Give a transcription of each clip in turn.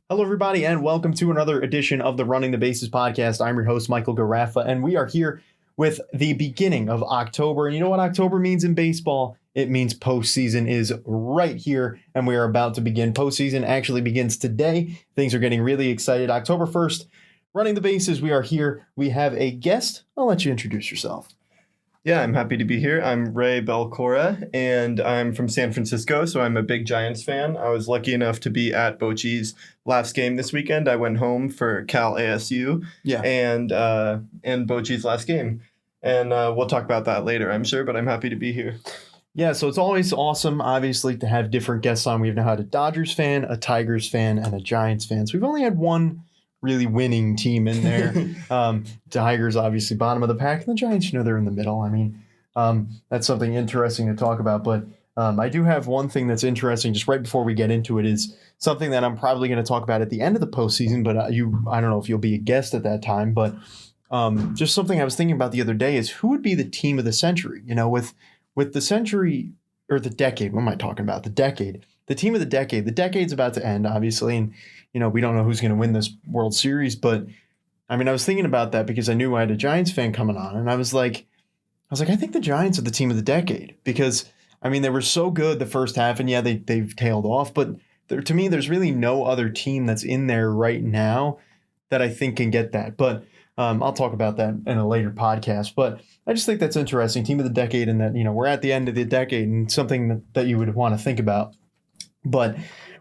Hello, everybody, and welcome to another edition of the Running the Bases podcast. I'm your host, Michael Garaffa, and we are here with the beginning of October. And you know what October means in baseball? It means postseason is right here, and we are about to begin. Postseason actually begins today. Things are getting really excited. October 1st, Running the Bases, we are here. We have a guest. I'll let you introduce yourself. Yeah, I'm happy to be here. I'm Ray Belcora, and I'm from San Francisco, so I'm a big Giants fan. I was lucky enough to be at Bochy's last game this weekend. I went home for Cal ASU and Bochy's last game. And we'll talk about that later, I'm sure, but I'm happy to be here. Yeah, so it's always awesome, obviously, to have different guests on. We've now had a Dodgers fan, a Tigers fan, and a Giants fan. So we've only had one really winning team in there. Tigers, obviously, bottom of the pack. And the Giants, they're in the middle. I mean, that's something interesting to talk about. But I do have one thing that's interesting just right before we get into it is something that I'm probably going to talk about at the end of the postseason. But I don't know if you'll be a guest at that time. But just something I was thinking about the other day is who would be the team of the century? With the century or the decade. What am I talking about? The decade. The team of the decade. The decade's about to end, obviously. And we don't know who's going to win this World Series, but I was thinking about that because I knew I had a Giants fan coming on, and I was like, I think the Giants are the team of the decade because, they were so good the first half, and yeah, they've tailed off, but to me, there's really no other team that's in there right now that I think can get that. But I'll talk about that in a later podcast, but I just think that's interesting, team of the decade, and that, we're at the end of the decade and something that you would want to think about. But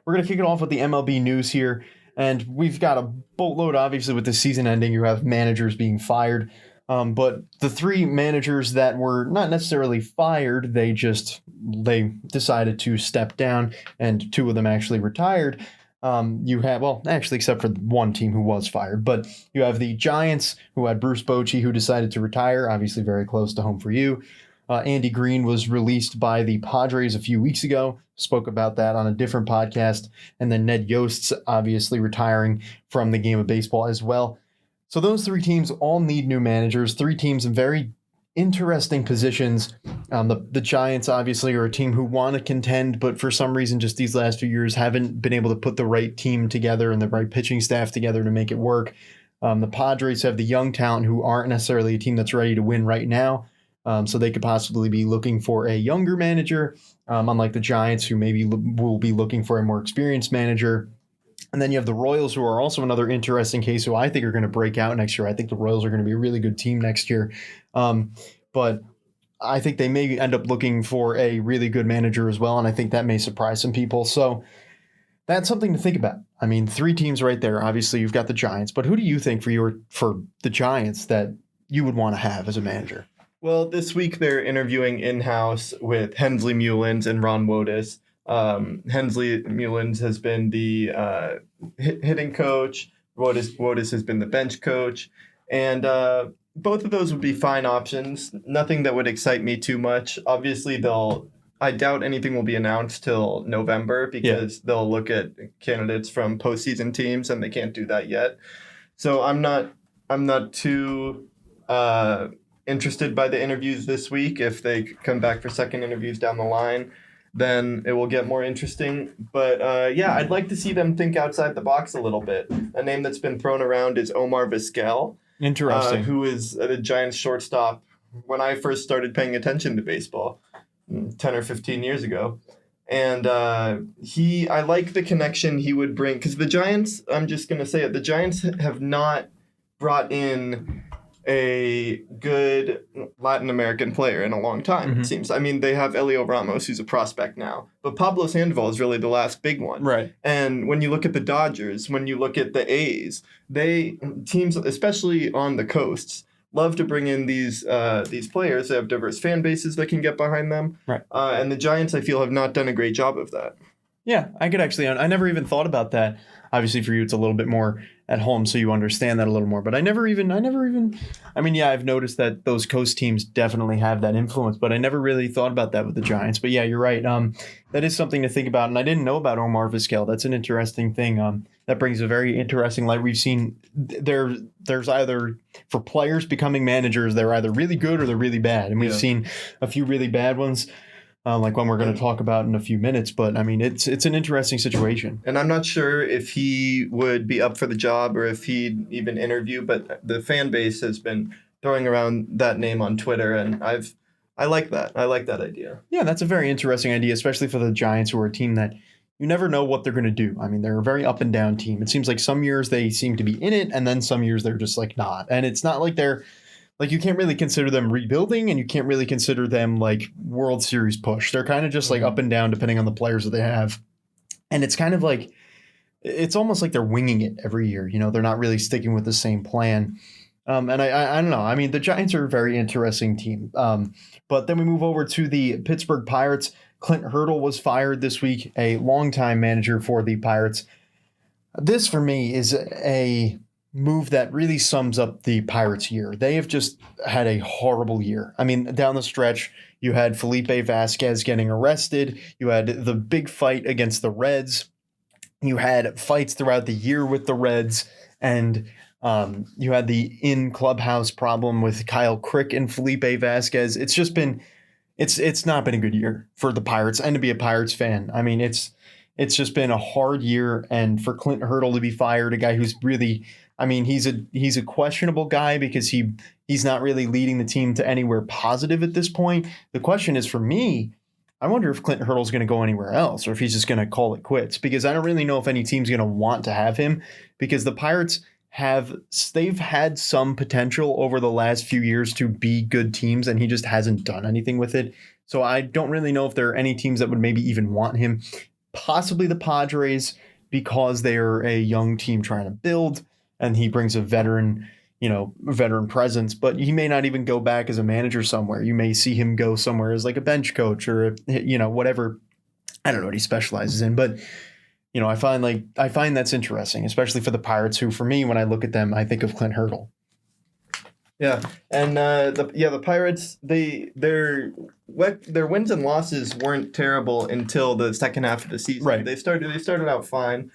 we're going to kick it off with the MLB news here, and we've got a boatload, obviously, with the season ending. You have managers being fired, but the three managers that were not necessarily fired, they decided to step down, and two of them actually retired. You have, actually, except for one team who was fired, but you have the Giants, who had Bruce Bochy, who decided to retire, obviously very close to home for you. Andy Green was released by the Padres a few weeks ago. Spoke about that on a different podcast. And then Ned Yost's obviously retiring from the game of baseball as well. So those three teams all need new managers. Three teams in very interesting positions. The Giants obviously are a team who want to contend, but for some reason just these last few years haven't been able to put the right team together and the right pitching staff together to make it work. The Padres have the young talent who aren't necessarily a team that's ready to win right now. So they could possibly be looking for a younger manager, unlike the Giants, who maybe will be looking for a more experienced manager. And then you have the Royals, who are also another interesting case, who I think are going to break out next year. I think the Royals are going to be a really good team next year. But I think they may end up looking for a really good manager as well, and I think that may surprise some people. So that's something to think about. Three teams right there. Obviously, you've got the Giants, but who do you think for the Giants that you would want to have as a manager? Well, this week they're interviewing in-house with Hensley Mullins and Ron Wotus. Hensley Mullins has been the hitting coach. Wotus has been the bench coach. And both of those would be fine options. Nothing that would excite me too much. Obviously, I doubt anything will be announced till November because they'll look at candidates from postseason teams, and they can't do that yet. So I'm not too interested by the interviews this week. If they come back for second interviews down the line, then it will get more interesting. But I'd like to see them think outside the box a little bit. A name that's been thrown around is Omar Vizquel. Interesting. Who is the Giants shortstop when I first started paying attention to baseball 10 or 15 years ago. And I like the connection he would bring, because the Giants, I'm just going to say it, the Giants have not brought in a good Latin American player in a long time, it seems. They have Elio Ramos, who's a prospect now, but Pablo Sandoval is really the last big one. Right. And when you look at the Dodgers, when you look at the A's, teams, especially on the coasts, love to bring in these players. They have diverse fan bases that can get behind them. Right. And the Giants, I feel, have not done a great job of that. Yeah, I never even thought about that. Obviously for you, it's a little bit more at home, so you understand that a little more. But I've noticed that those coast teams definitely have that influence, but I never really thought about that with the Giants. But yeah, you're right. That is something to think about. And I didn't know about Omar Vizquel. That's an interesting thing. That brings a very interesting light. We've seen there's either, for players becoming managers, they're either really good or they're really bad. And we've seen a few really bad ones. like one we're going to talk about in a few minutes. But I mean, it's an interesting situation. And I'm not sure if he would be up for the job or if he'd even interview, but the fan base has been throwing around that name on Twitter, and I like that. I like that idea. Yeah, that's a very interesting idea, especially for the Giants, who are a team that you never know what they're going to do. I mean, they're a very up and down team. It seems like some years they seem to be in it, and then some years they're just like not. And it's not like they're like, you can't really consider them rebuilding, and you can't really consider them like World Series push. They're kind of just like up and down depending on the players that they have. And it's kind of like, it's almost like they're winging it every year. You know, they're not really sticking with the same plan. And I don't know. I mean, the Giants are a very interesting team. But then we move over to the Pittsburgh Pirates. Clint Hurdle was fired this week, a longtime manager for the Pirates. This, for me, is a move that really sums up the Pirates' year. They have just had a horrible year. I mean, down the stretch, you had Felipe Vasquez getting arrested. You had the big fight against the Reds. You had fights throughout the year with the Reds. And you had the in-clubhouse problem with Kyle Crick and Felipe Vasquez. It's just been, it's not been a good year for the Pirates, and to be a Pirates fan. I mean, it's just been a hard year, and for Clint Hurdle to be fired, a guy who's really, I mean, he's a questionable guy because he's not really leading the team to anywhere positive at this point. The question is, for me, I wonder if Clint Hurdle's going to go anywhere else, or if he's just going to call it quits, because I don't really know if any team's going to want to have him, because the Pirates they've had some potential over the last few years to be good teams, and he just hasn't done anything with it. So I don't really know if there are any teams that would maybe even want him. Possibly the Padres, because they're a young team trying to build, and he brings a veteran presence, but he may not even go back as a manager somewhere. You may see him go somewhere as like a bench coach or, whatever. I don't know what he specializes in, but I find that's interesting, especially for the Pirates, who, for me, when I look at them, I think of Clint Hurdle. Yeah, and the Pirates, their wins and losses weren't terrible until the second half of the season. Right. They started out fine.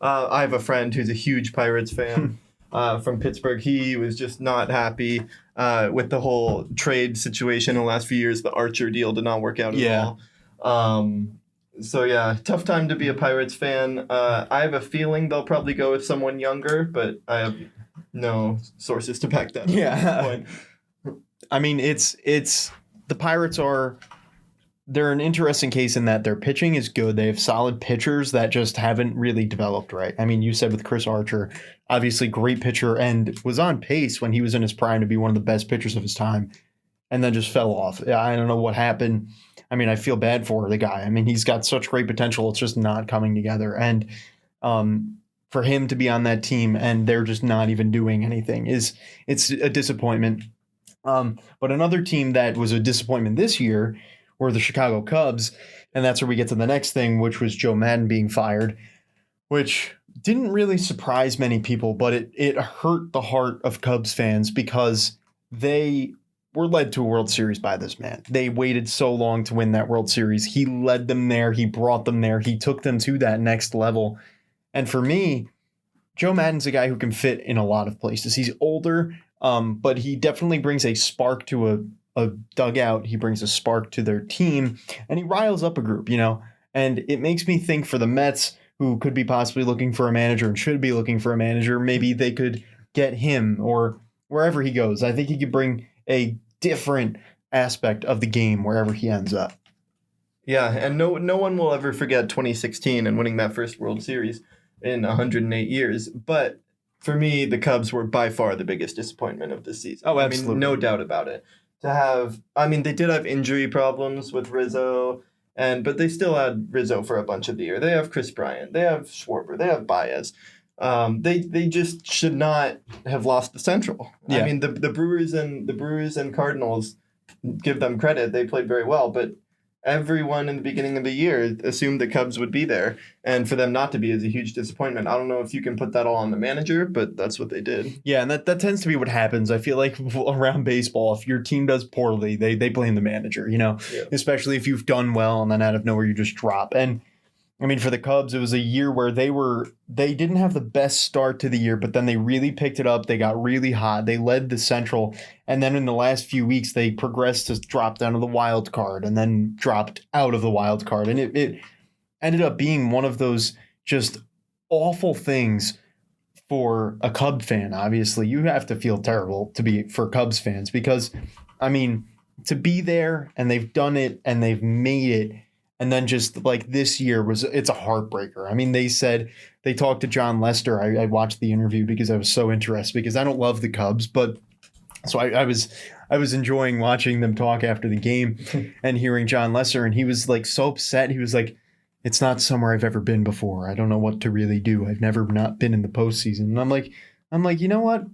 I have a friend who's a huge Pirates fan from Pittsburgh. He was just not happy with the whole trade situation in the last few years. The Archer deal did not work out at all. So yeah, tough time to be a Pirates fan. I have a feeling they'll probably go with someone younger, but I have no sources to back that up at this point. I mean, it's the Pirates they're an interesting case in that their pitching is good. They have solid pitchers that just haven't really developed right. I mean, you said with Chris Archer, obviously great pitcher, and was on pace when he was in his prime to be one of the best pitchers of his time, and then just fell off. I don't know what happened. I mean, I feel bad for the guy. I mean, he's got such great potential. It's just not coming together. And for him to be on that team and they're just not even doing anything it's a disappointment. But another team that was a disappointment this year were the Chicago Cubs. And that's where we get to the next thing, which was Joe Maddon being fired, which didn't really surprise many people, but it hurt the heart of Cubs fans because they were led to a World Series by this man. They waited so long to win that World Series. He led them there. He brought them there. He took them to that next level. And for me, Joe Maddon's a guy who can fit in a lot of places. He's older, but he definitely brings a spark to a dugout. He brings a spark to their team, and he riles up a group, And it makes me think for the Mets, who could be possibly looking for a manager and should be looking for a manager, maybe they could get him or wherever he goes. I think he could bring a different aspect of the game wherever he ends up. Yeah, and no one will ever forget 2016 and winning that first World Series in 108 years. But for me, the Cubs were by far the biggest disappointment of this season. Oh, absolutely. I mean, no doubt about it. They did have injury problems with Rizzo, but they still had Rizzo for a bunch of the year. They have Chris Bryant, they have Schwarber, they have Baez. They just should not have lost the Central. Yeah. I mean, the Brewers and Cardinals, give them credit, they played very well, but everyone in the beginning of the year assumed the Cubs would be there, and for them not to be is a huge disappointment. I don't know if you can put that all on the manager, but that's what they did. Yeah, and that tends to be what happens. I feel like around baseball, if your team does poorly, they blame the manager, Yeah. Especially if you've done well and then out of nowhere you just drop. And I mean, for the Cubs, it was a year where they didn't have the best start to the year, but then they really picked it up. They got really hot. They led the Central, and then in the last few weeks, they progressed to drop down to the wild card, and then dropped out of the wild card, and it ended up being one of those just awful things for a Cub fan. Obviously, you have to feel terrible to be for Cubs fans because, I mean, to be there and they've done it and they've made it. And then just like this year it's a heartbreaker. I mean, they talked to John Lester. I watched the interview because I was so interested because I don't love the Cubs, but so I was enjoying watching them talk after the game and hearing John Lester. And he was like so upset. He was like, it's not somewhere I've ever been before. I don't know what to really do. I've never not been in the postseason. And I'm like, you know what?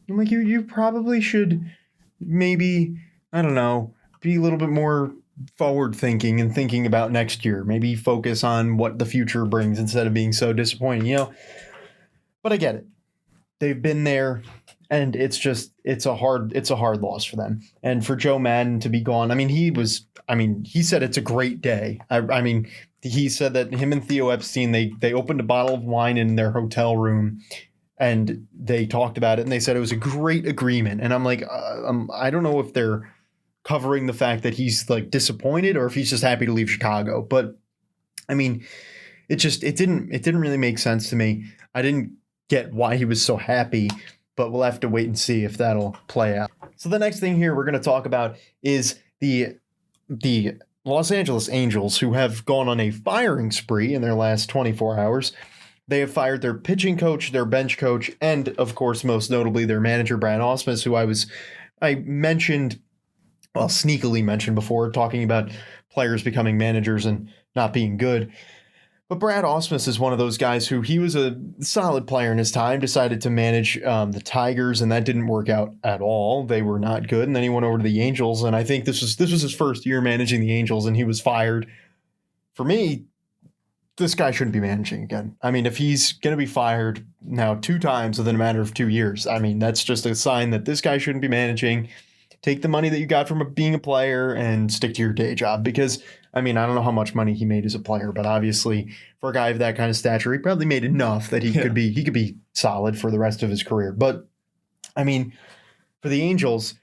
I'm like, you probably should maybe, I don't know, be a little bit more forward thinking and thinking about next year. Maybe focus on what the future brings instead of being so disappointing, But I get it. They've been there, and it's a hard loss for them. And for Joe Madden to be gone, he said it's a great day. I mean, he said that him and Theo Epstein, they opened a bottle of wine in their hotel room and they talked about it and they said it was a great agreement. And I'm like, I don't know if they're covering the fact that he's like disappointed or if he's just happy to leave Chicago. But I mean, it didn't really make sense to me. I didn't get why he was so happy, but we'll have to wait and see if that'll play out. So the next thing here we're going to talk about is the Los Angeles Angels, who have gone on a firing spree in their last 24 hours. They have fired their pitching coach, their bench coach, and of course, most notably, their manager, Brad Ausmus, who I mentioned, well, sneakily mentioned before, talking about players becoming managers and not being good. But Brad Ausmus is one of those guys who he was a solid player in his time, decided to manage the Tigers, and that didn't work out at all. They were not good, and then he went over to the Angels, and I think this was his first year managing the Angels, and he was fired. For me, this guy shouldn't be managing again. I mean, if he's going to be fired now 2 times within a matter of 2 years, I mean, that's just a sign that this guy shouldn't be managing. Take the money that you got from being a player and stick to your day job because, I mean, I don't know how much money he made as a player, but obviously for a guy of that kind of stature, he probably made enough that he could be solid for the rest of his career. But, I mean, for the Angels,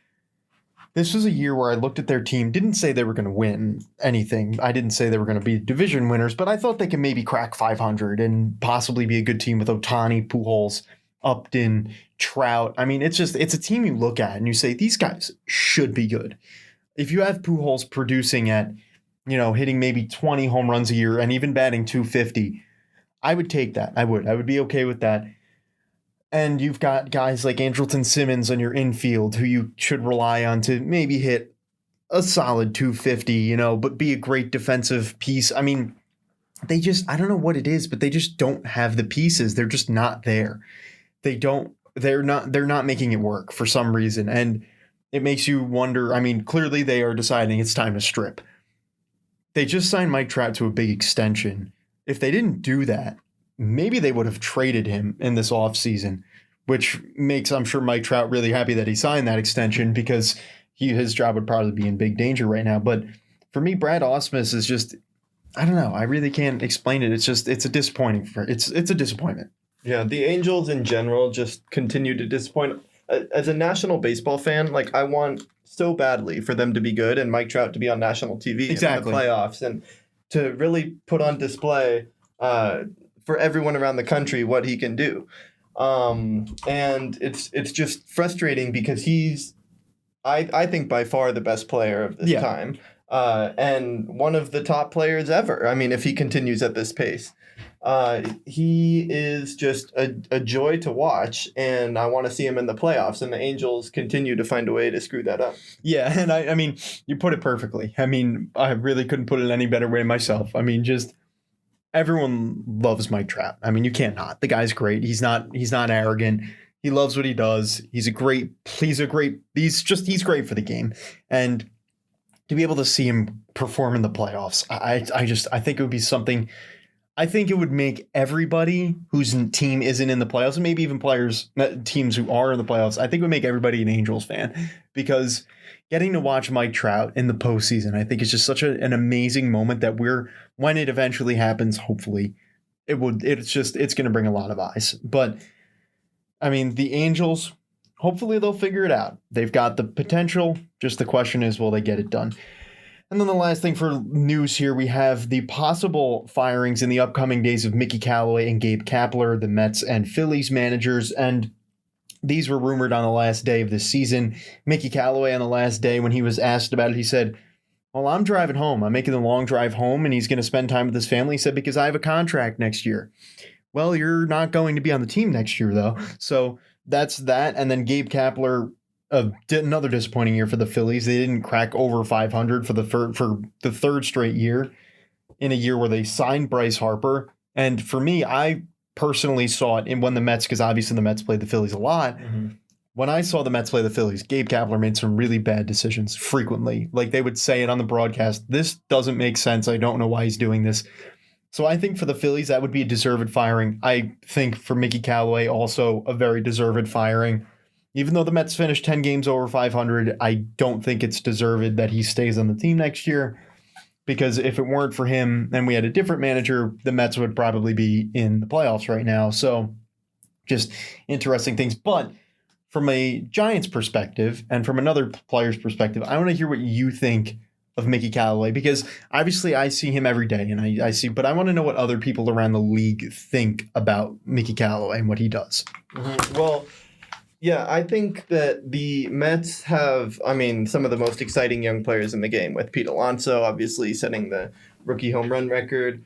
this was a year where I looked at their team, didn't say they were going to win anything. I didn't say they were going to be division winners, but I thought they could maybe crack 500 and possibly be a good team with Ohtani, Pujols, Upton, Trout. I mean, it's a team you look at and you say, these guys should be good. If you have Pujols producing at, hitting maybe 20 home runs a year and even batting 250, I would take that. I would be okay with that. And you've got guys like Andrelton Simmons on your infield who you should rely on to maybe hit a solid 250, but be a great defensive piece. I mean, I don't know what it is, but they just don't have the pieces. They're just not there. They're not making it work for some reason. And it makes you wonder. I mean, clearly they are deciding it's time to strip. They just signed Mike Trout to a big extension. If they didn't do that, maybe they would have traded him in this offseason, which makes, I'm sure, Mike Trout really happy that he signed that extension because his job would probably be in big danger right now. But for me, Brad Ausmus is just, I don't know. I really can't explain it. It's a disappointing. It's a disappointment. Yeah, the Angels in general just continue to disappoint. As a national baseball fan, like I want so badly for them to be good and Mike Trout to be on national TV in the playoffs and to really put on display for everyone around the country what he can do. And it's just frustrating because he's, I think, by far the best player of this time. And one of the top players ever. I mean, if he continues at this pace. He is just a joy to watch, and I want to see him in the playoffs, and the Angels continue to find a way to screw that up. Yeah, and I mean, you put it perfectly. I mean, I really couldn't put it any better way myself. I mean, just everyone loves Mike Trout. I mean, you can't not. The guy's great. He's not arrogant. He loves what he does. He's great for the game. And to be able to see him perform in the playoffs, I think it would be something I think it would make everybody whose team isn't in the playoffs, and maybe even teams who are in the playoffs, I think it would make everybody an Angels fan, because getting to watch Mike Trout in the postseason, I think is just such an amazing moment that when it eventually happens, hopefully, it's going to bring a lot of eyes. But I mean, the Angels, hopefully they'll figure it out. They've got the potential. Just the question is, will they get it done? And then the last thing for news here, we have the possible firings in the upcoming days of Mickey Callaway and Gabe Kapler, the Mets and Phillies managers. And these were rumored on the last day of the season. Mickey Callaway, on the last day when he was asked about it, he said, well, I'm driving home. I'm making the long drive home, and he's going to spend time with his family. He said, because I have a contract next year. Well, you're not going to be on the team next year, though. So that's that. And then Gabe Kapler, another disappointing year for the Phillies. They didn't crack over 500 for the third straight year, in a year where they signed Bryce Harper. And for me, I personally saw it when the Mets, because obviously the Mets played the Phillies a lot. Mm-hmm. When I saw the Mets play the Phillies, Gabe Kapler made some really bad decisions frequently. Like, they would say it on the broadcast, this doesn't make sense. I don't know why he's doing this. So I think for the Phillies, that would be a deserved firing. I think for Mickey Callaway, also a very deserved firing. Even though the Mets finished 10 games over 500, I don't think it's deserved that he stays on the team next year. Because if it weren't for him and we had a different manager, the Mets would probably be in the playoffs right now. So just interesting things. But from a Giants perspective and from another player's perspective, I want to hear what you think of Mickey Callaway, because obviously I see him every day and but I want to know what other people around the league think about Mickey Callaway and what he does. Mm-hmm. Well, yeah, I think that the Mets have, some of the most exciting young players in the game, with Pete Alonso obviously setting the rookie home run record.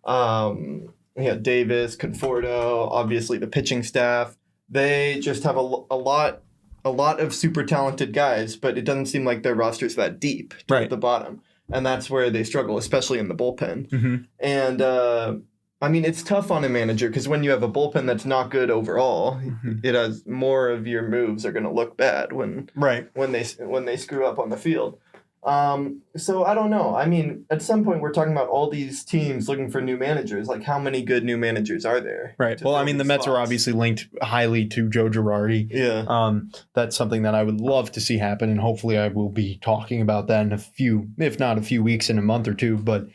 Davis, Conforto, obviously the pitching staff. They just have a lot of super talented guys, but it doesn't seem like their roster's that deep at the bottom. And that's where they struggle, especially in the bullpen. Mm-hmm. And it's tough on a manager, because when you have a bullpen that's not good overall, mm-hmm. it has more of your moves are going to look bad when they screw up on the field. So I don't know. At some point we're talking about all these teams looking for new managers. Like, how many good new managers are there? Right. Well, the Mets are obviously linked highly to Joe Girardi. Yeah. That's something that I would love to see happen, and hopefully I will be talking about that in if not a few weeks, in a month or two. But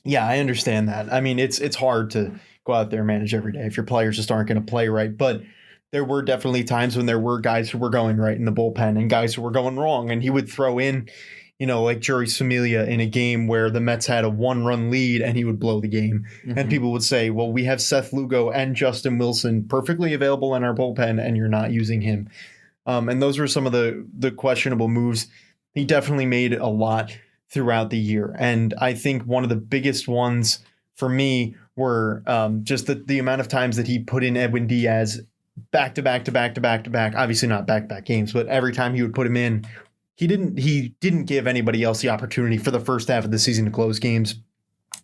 yeah, I understand that. It's hard to go out there and manage every day if your players just aren't going to play right. But there were definitely times when there were guys who were going right in the bullpen and guys who were going wrong. And he would throw in, like Jeurys Familia in a game where the Mets had a 1-run lead and he would blow the game. Mm-hmm. And people would say, well, we have Seth Lugo and Justin Wilson perfectly available in our bullpen and you're not using him. And those were some of the questionable moves. He definitely made a lot throughout the year. And I think one of the biggest ones for me were just the amount of times that he put in Edwin Diaz back to back. Obviously not back-to-back games, but every time he would put him in, he didn't give anybody else the opportunity for the first half of the season to close games.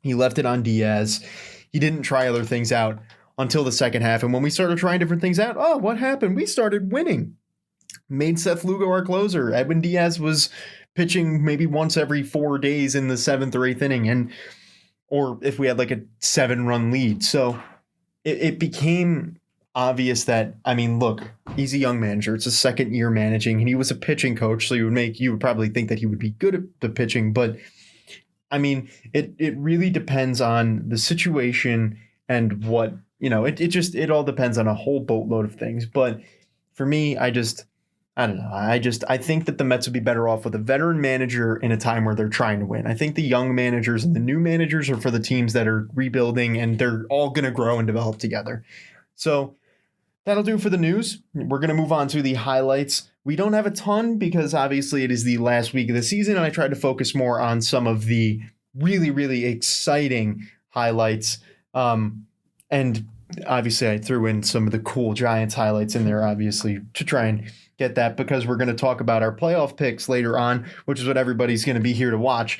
He left it on Diaz. He didn't try other things out until the second half. And when we started trying different things out, what happened? We started winning. Made Seth Lugo our closer. Edwin Diaz was pitching maybe once every 4 days in the 7th or 8th inning, or if we had like a 7-run lead. So it became obvious that, look, he's a young manager. It's his second year managing, and he was a pitching coach, so you would probably think that he would be good at the pitching. But it really depends on the situation and what, it all depends on a whole boatload of things. But for me, I don't know. I think that the Mets would be better off with a veteran manager in a time where they're trying to win. I think the young managers and the new managers are for the teams that are rebuilding, and they're all going to grow and develop together. So that'll do for the news. We're going to move on to the highlights. We don't have a ton because obviously it is the last week of the season, and I tried to focus more on some of the really, really exciting highlights. And obviously I threw in some of the cool Giants highlights in there, obviously, to try and get that, because we're going to talk about our playoff picks later on, which is what everybody's going to be here to watch.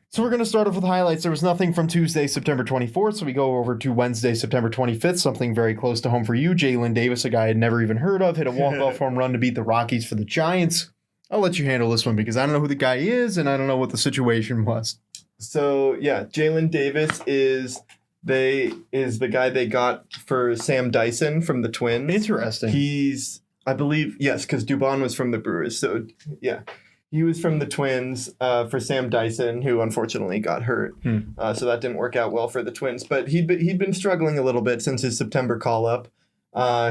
So we're going to start off with highlights. There was nothing from Tuesday, September 24th, so we go over to Wednesday, September 25th, something very close to home for you. Jalen Davis, a guy I'd never even heard of, hit a walk-off home run to beat the Rockies for the Giants. I'll let you handle this one because I don't know who the guy is and I don't know what the situation was. So yeah, Jalen Davis is the guy they got for Sam Dyson from the Twins. Interesting. He's, I believe, yes, because Dubon was from the Brewers. So yeah, he was from the Twins for Sam Dyson, who unfortunately got hurt. So that didn't work out well for the Twins. But he'd been struggling a little bit since his September call up.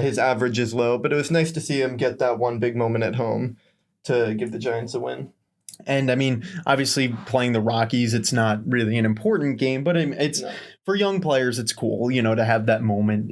His average is low, but it was nice to see him get that one big moment at home to give the Giants a win. And I mean, obviously playing the Rockies, it's not really an important game, but it's for young players, it's cool, to have that moment,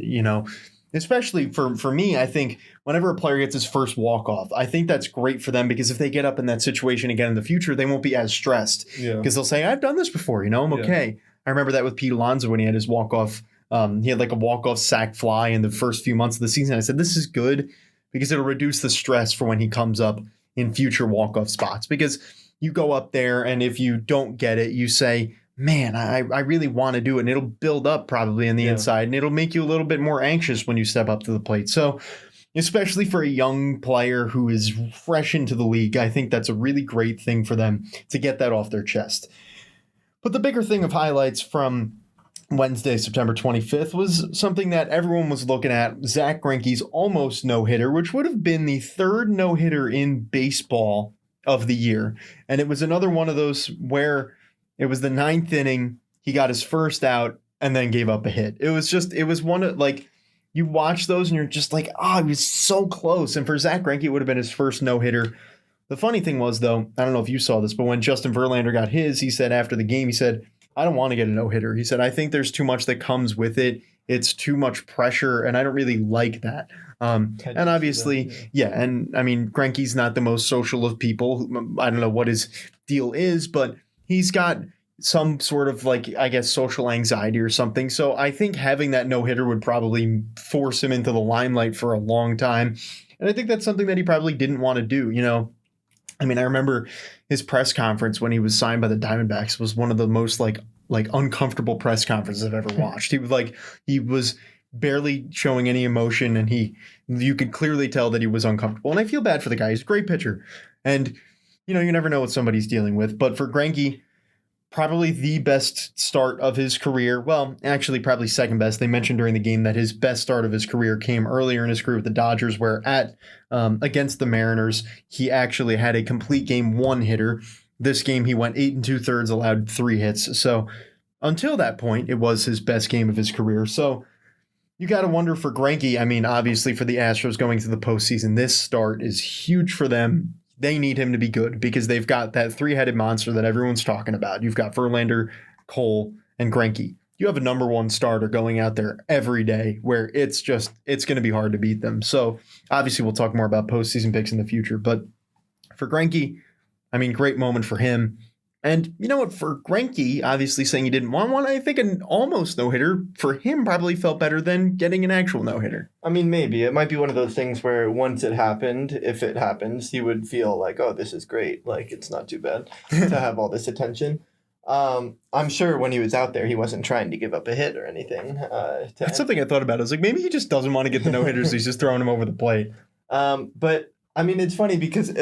especially for me. I think whenever a player gets his first walk-off, I think that's great for them because if they get up in that situation again in the future, they won't be as stressed because they'll say, I've done this before, I'm okay. I remember that with Pete Alonso when he had his walk-off. He had like a walk-off sac fly in the first few months of the season. I said, this is good because it'll reduce the stress for when he comes up in future walk-off spots, because you go up there and if you don't get it, you say, man, I really want to do it. And it'll build up probably on the inside and it'll make you a little bit more anxious when you step up to the plate. So especially for a young player who is fresh into the league, I think that's a really great thing for them to get that off their chest. But the bigger thing of highlights from Wednesday, September 25th, was something that everyone was looking at. Zach Greinke's almost no-hitter, which would have been the third no-hitter in baseball of the year. And it was another one of those where it was the ninth inning, he got his first out and then gave up a hit. It was one of, like, you watch those and you're just like, he was so close. And for Zach Greinke, it would have been his first no-hitter. The funny thing was, though, I don't know if you saw this, but when Justin Verlander got his, he said after the game, he said, I don't want to get a no-hitter. He said, I think there's too much that comes with it. It's too much pressure, and I don't really like that. And obviously, and I mean, Greinke's not the most social of people. I don't know what his deal is, but he's got some sort of, like, I guess, social anxiety or something. So I think having that no-hitter would probably force him into the limelight for a long time. And I think that's something that he probably didn't want to do, I mean, I remember his press conference when he was signed by the Diamondbacks was one of the most like uncomfortable press conferences I've ever watched. He was barely showing any emotion, and you could clearly tell that he was uncomfortable. And I feel bad for the guy. He's a great pitcher, and you never know what somebody's dealing with. But for Greinke, probably the best start of his career. Well, actually, probably second best. They mentioned during the game that his best start of his career came earlier in his career with the Dodgers, where against the Mariners, he actually had a complete game one hitter. This game, he went 8 2/3, allowed 3 hits. So until that point, it was his best game of his career. So you got to wonder for Greinke. I mean, obviously for the Astros going to the postseason, this start is huge for them. They need him to be good because they've got that three-headed monster that everyone's talking about. You've got Verlander, Cole, and Greinke. You have a number one starter going out there every day where it's going to be hard to beat them. So obviously we'll talk more about postseason picks in the future. But for Greinke, I mean, great moment for him. And you know what? For Greinke, obviously saying he didn't want one, I think an almost no-hitter for him probably felt better than getting an actual no-hitter. I mean, maybe. It might be one of those things where once it happened, if it happens, he would feel like, oh, this is great. Like, it's not too bad to have all this attention. I'm sure when he was out there, he wasn't trying to give up a hit or anything. That's something I thought about. I was like, maybe he just doesn't want to get the no-hitters, so he's just throwing them over the plate. But, I mean, it's funny because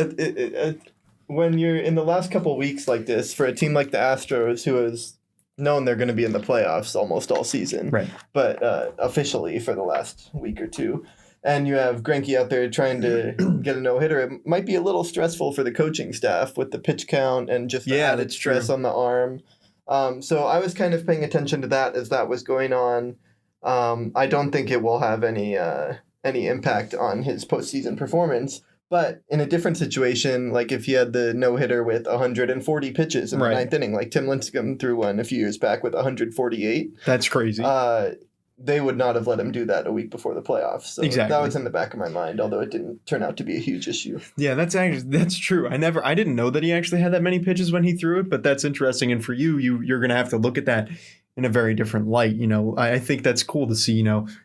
when you're in the last couple of weeks like this, for a team like the Astros, who has known they're going to be in the playoffs almost all season, right? But officially for the last week or two, and you have Greinke out there trying to get a no-hitter, it might be a little stressful for the coaching staff with the pitch count and just the added stress on the arm. So I was kind of paying attention to that as that was going on. I don't think it will have any impact on his postseason performance. But in a different situation, like if he had the no-hitter with 140 pitches in the ninth inning, like Tim Lincecum threw one a few years back with 148. That's crazy. They would not have let him do that a week before the playoffs. So exactly. That was in the back of my mind, although it didn't turn out to be a huge issue. Yeah, that's true. I didn't know that he actually had that many pitches when he threw it, but that's interesting. And for you're going to have to look at that in a very different light. I think that's cool to see,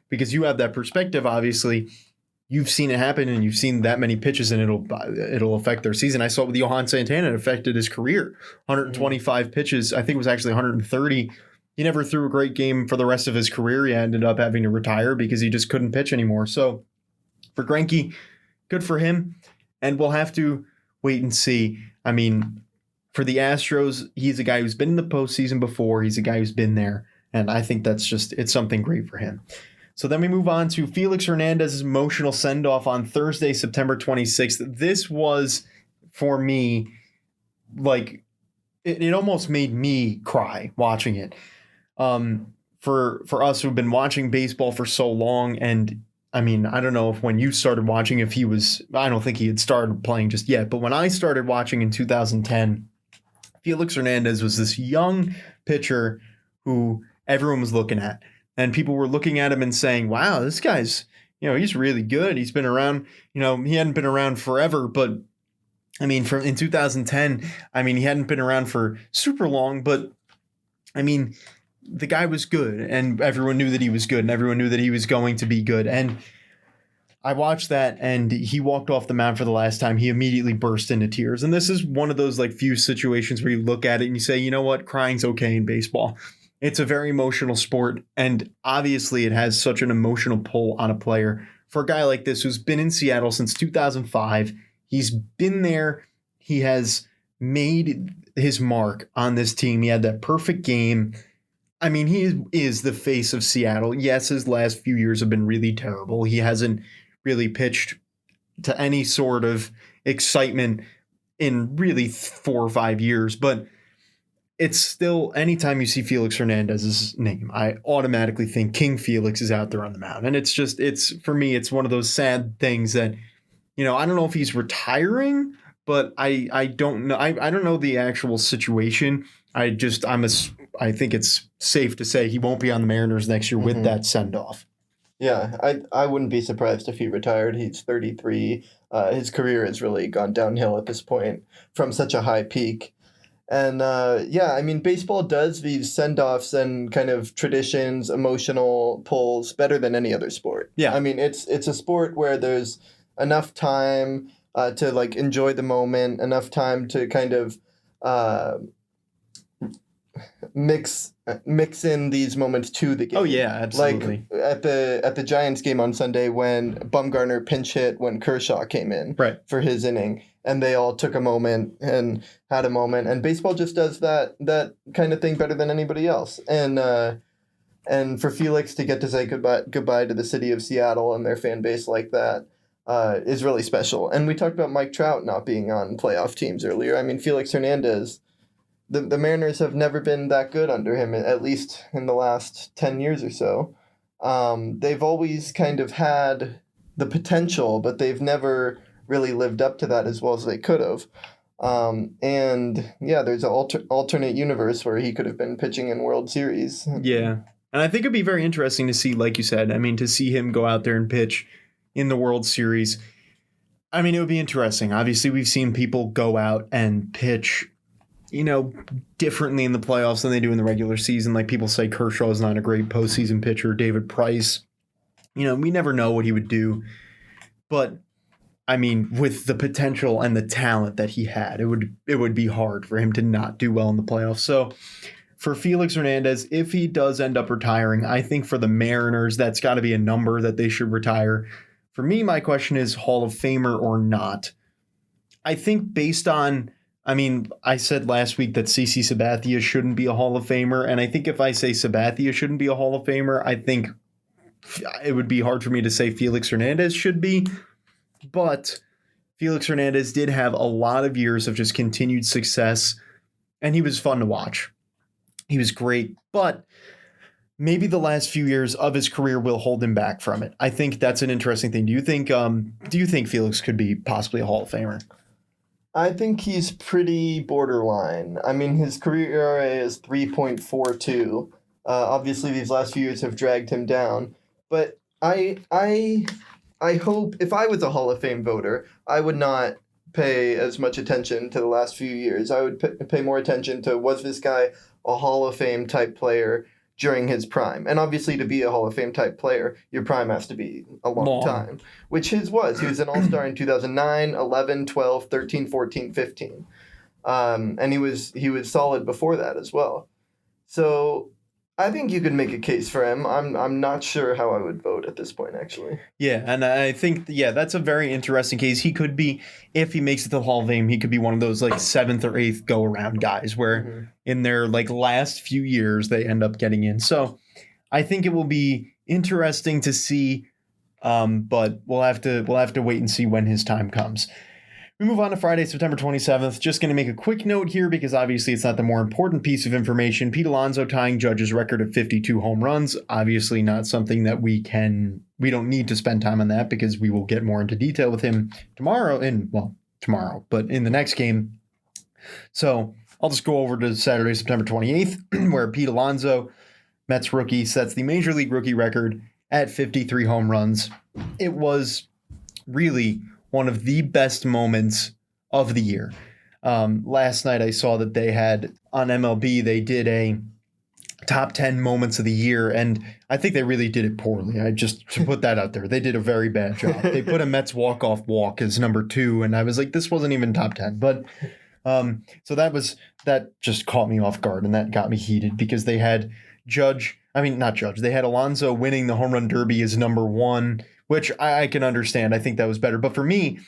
because you have that perspective, obviously. You've seen it happen, and you've seen that many pitches, and it'll affect their season. I saw it with Johan Santana; it affected his career. 125 pitches. I think it was actually 130. He never threw a great game for the rest of his career. He ended up having to retire because he just couldn't pitch anymore. So, for Greinke, good for him, and we'll have to wait and see. I mean, for the Astros, he's a guy who's been in the postseason before. He's a guy who's been there. And I think it's something great for him. So then we move on to Felix Hernandez's emotional send-off on Thursday, September 26th. This was, for me, like, it almost made me cry watching it. For us who've been watching baseball for so long, and I mean, I don't know if when you started watching, I don't think he had started playing just yet, but when I started watching in 2010, Felix Hernandez was this young pitcher who everyone was looking at. And people were looking at him and saying, wow, this guy's, he's really good. He's been around, he hadn't been around forever, but I mean, in 2010, I mean, he hadn't been around for super long, but I mean, the guy was good and everyone knew that he was good and everyone knew that he was going to be good. And I watched that and he walked off the mound for the last time. He immediately burst into tears. And this is one of those like few situations where you look at it and you say, you know what, crying's okay in baseball. It's a very emotional sport, and obviously it has such an emotional pull on a player. For a guy like this who's been in Seattle since 2005, he's been there. He has made his mark on this team. He had that perfect game. I mean, he is the face of Seattle. Yes, his last few years have been really terrible. He hasn't really pitched to any sort of excitement in really 4 or 5 years, but it's still, anytime you see Felix Hernandez's name, I automatically think King Felix is out there on the mound. And for me, it's one of those sad things that, I don't know if he's retiring, but I don't know. I don't know the actual situation. I think it's safe to say he won't be on the Mariners next year with that send off. Yeah, I wouldn't be surprised if he retired. He's 33. His career has really gone downhill at this point from such a high peak. And I mean, baseball does these send-offs and kind of traditions, emotional pulls better than any other sport. Yeah. I mean, it's a sport where there's enough time to like enjoy the moment, enough time to kind of mix in these moments to the game. Oh yeah, absolutely. Like at the Giants game on Sunday when Bumgarner pinch hit when Kershaw came in for his inning. And they all took a moment and had a moment. And baseball just does that kind of thing better than anybody else. And for Felix to get to say goodbye to the city of Seattle and their fan base like that is really special. And we talked about Mike Trout not being on playoff teams earlier. I mean, Felix Hernandez, the Mariners have never been that good under him, at least in the last 10 years or so. They've always kind of had the potential, but they've never really lived up to that as well as they could have. And yeah, there's an alternate universe where he could have been pitching in World Series. Yeah. And I think it'd be very interesting to see, like you said, I mean, to see him go out there and pitch in the World Series. I mean, it would be interesting. Obviously, we've seen people go out and pitch, differently in the playoffs than they do in the regular season. Like people say Kershaw is not a great postseason pitcher. David Price, we never know what he would do. But I mean, with the potential and the talent that he had, it would be hard for him to not do well in the playoffs. So for Felix Hernandez, if he does end up retiring, I think for the Mariners, that's got to be a number that they should retire. For me, my question is Hall of Famer or not. I think based on, I said last week that CC Sabathia shouldn't be a Hall of Famer. And I think if I say Sabathia shouldn't be a Hall of Famer, I think it would be hard for me to say Felix Hernandez should be. But Felix Hernandez did have a lot of years of just continued success, and he was fun to watch. He was great, but maybe the last few years of his career will hold him back from it. I think that's an interesting thing. Do you think Felix could be possibly a Hall of Famer? I think he's pretty borderline. I mean, his career ERA is 3.42. Obviously, these last few years have dragged him down, but I hope if I was a Hall of Fame voter, I would not pay as much attention to the last few years. I would pay more attention to, was this guy a Hall of Fame type player during his prime? And obviously to be a Hall of Fame type player, your prime has to be a long time, which his was. He was an All-Star in 2009, 11, 12, 13, 14, 15. And he was solid before that as well. So I think you could make a case for him. I'm not sure how I would vote at this point, actually. Yeah, and I think that's a very interesting case. He could be, if he makes it to the Hall of Fame, he could be one of those like seventh or eighth go around guys where in their like last few years they end up getting in. So I think it will be interesting to see, but we'll have to wait and see when his time comes. We move on to Friday, September 27th. Just going to make a quick note here because obviously it's not the more important piece of information. Pete Alonso tying Judge's record of 52 home runs. Obviously not something that we don't need to spend time on that because we will get more into detail with him tomorrow, but in the next game. So I'll just go over to Saturday, September 28th, where Pete Alonso, Mets rookie, sets the Major League rookie record at 53 home runs. It was really one of the best moments of the year. Last night I saw that they had on MLB, they did a top 10 moments of the year, and I think they really did it poorly. To put that out there, they did a very bad job. They put a Mets walk-off walk as number 2, and I was like, this wasn't even top 10. But so that just caught me off guard, and that got me heated because they had they had Alonso winning the home run derby as number 1, which I can understand. I think that was better. But for me,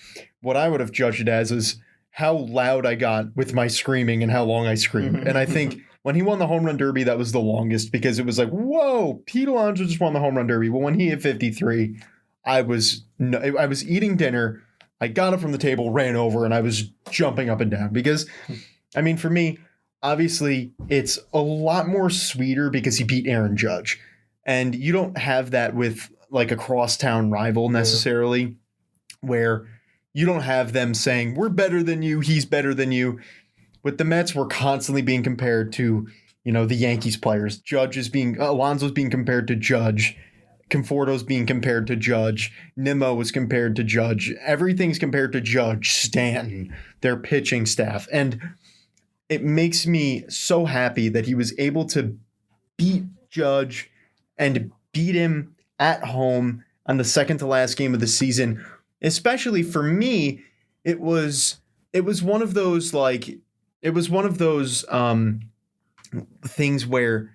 what I would have judged it as is how loud I got with my screaming and how long I screamed. And I think when he won the home run derby, that was the longest because it was like, whoa, Pete Alonso just won the home run derby. Well, when he hit 53, I was eating dinner. I got up from the table, ran over, and I was jumping up and down because, I mean, for me, obviously, it's a lot more sweeter because he beat Aaron Judge. And you don't have that with like a crosstown rival necessarily, where you don't have them saying, we're better than you, he's better than you. With the Mets, we're constantly being compared to, the Yankees players. Alonso's being compared to Judge. Conforto's being compared to Judge. Nimmo was compared to Judge. Everything's compared to Judge, Stanton, their pitching staff. And it makes me so happy that he was able to beat Judge and beat him at home on the second to last game of the season. Especially for me, it was one of those things where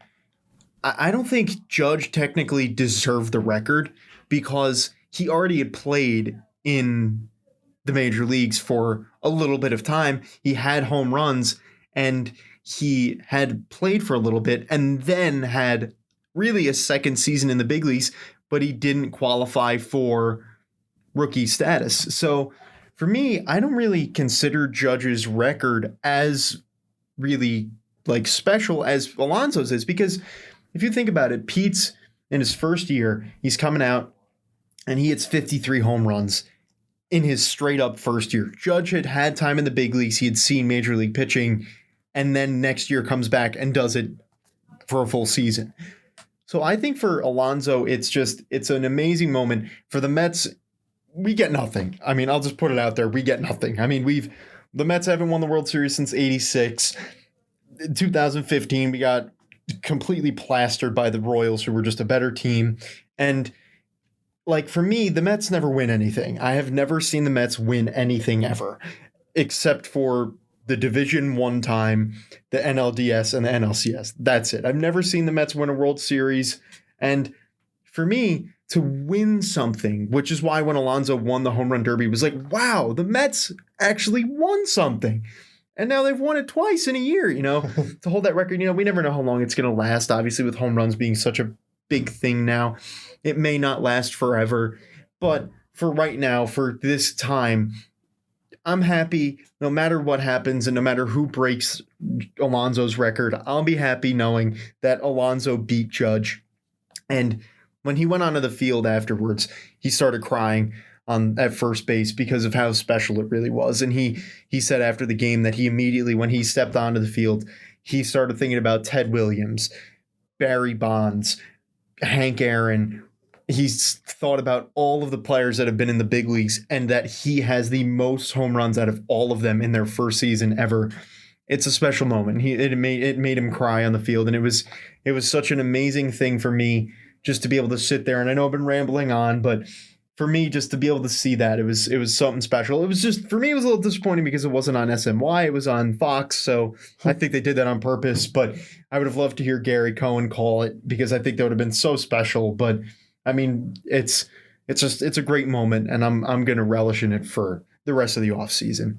I don't think Judge technically deserved the record because he already had played in the major leagues for a little bit of time. He had home runs and he had played for a little bit and then had really a second season in the big leagues, but he didn't qualify for rookie status. So for me, I don't really consider Judge's record as really like special as Alonso's is because if you think about it, Pete's in his first year, he's coming out and he hits 53 home runs in his straight up first year. Judge had time in the big leagues. He had seen major league pitching and then next year comes back and does it for a full season. So I think for Alonso, it's an amazing moment. For the Mets, we get nothing. I mean, I'll just put it out there. We get nothing. I mean, the Mets haven't won the World Series since 86. 2015, we got completely plastered by the Royals, who were just a better team. And like for me, the Mets never win anything. I have never seen the Mets win anything ever, except for the division one time, the NLDS and the NLCS. That's it. I've never seen the Mets win a World Series. And for me, to win something, which is why when Alonso won the home run derby, it was like, wow, the Mets actually won something. And now they've won it twice in a year, to hold that record. We never know how long it's going to last. Obviously, with home runs being such a big thing now, it may not last forever. But for right now, for this time, I'm happy no matter what happens and no matter who breaks Alonso's record. I'll be happy knowing that Alonso beat Judge. And when he went onto the field afterwards, he started crying at first base because of how special it really was. And he said after the game that he immediately, when he stepped onto the field, he started thinking about Ted Williams, Barry Bonds, Hank Aaron. He's thought about all of the players that have been in the big leagues and that he has the most home runs out of all of them in their first season ever. It's a special moment. It made him cry on the field. And it was such an amazing thing for me just to be able to sit there. And I know I've been rambling on, but for me, just to be able to see that, it was something special. It was just, for me, it was a little disappointing because it wasn't on SNY, it was on Fox, so I think they did that on purpose, but I would have loved to hear Gary Cohen call it because I think that would have been so special. But I mean, it's a great moment, and I'm going to relish in it for the rest of the offseason.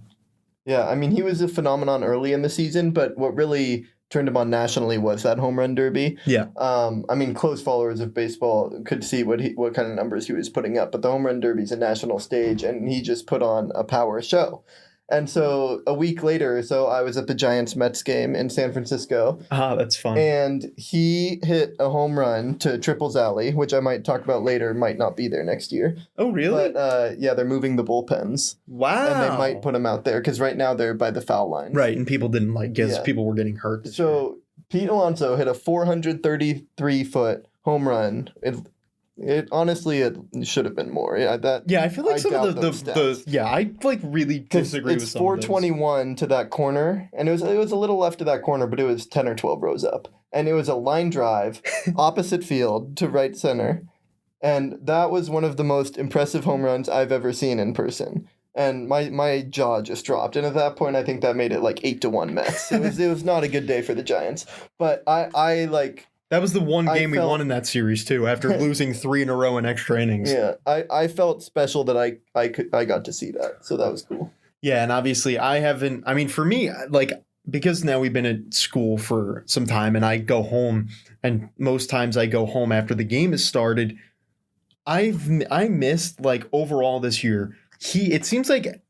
Yeah, I mean, he was a phenomenon early in the season, but what really turned him on nationally was that home run derby. Yeah. I mean, close followers of baseball could see what kind of numbers he was putting up, but the home run derby is a national stage, and he just put on a power show. And so a week later, I was at the Giants-Mets game in San Francisco. Ah, that's fun. And he hit a home run to Triples Alley, which I might talk about later, might not be there next year. Oh, really? But yeah, they're moving the bullpens. Wow. And they might put him out there because right now they're by the foul line. Right, and people didn't people were getting hurt. So Pete Alonso hit a 433-foot home run. It honestly, it should have been more. I feel like some of I like really disagree with some of those. It's 421 to that corner, and it was a little left of that corner, but it was 10 or 12 rows up, and it was a line drive opposite field to right center, and that was one of the most impressive home runs I've ever seen in person. And my jaw just dropped, and at that point, I think that made it like 8-1 Mets. It was not a good day for the Giants, but I like. That was the one game we won in that series too, after losing 3 in a row in extra innings. Yeah, I felt special that I got to see that, so that was cool. Yeah, and obviously for me, like, because now we've been at school for some time and I go home, and most times I go home after the game has started, I missed, like, overall this year, it seems like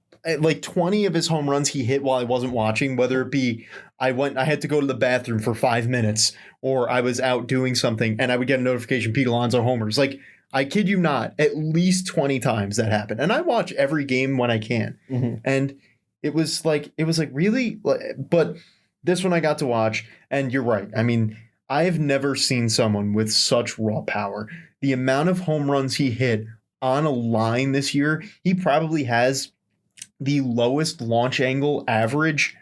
20 of his home runs he hit while I wasn't watching, whether it be I had to go to the bathroom for 5 minutes, or I was out doing something and I would get a notification, Pete Alonso homers. Like, I kid you not, at least 20 times that happened. And I watch every game when I can. Mm-hmm. And it was like really, but this one I got to watch, and you're right. I mean, I have never seen someone with such raw power. The amount of home runs he hit on a line this year, he probably has the lowest launch angle average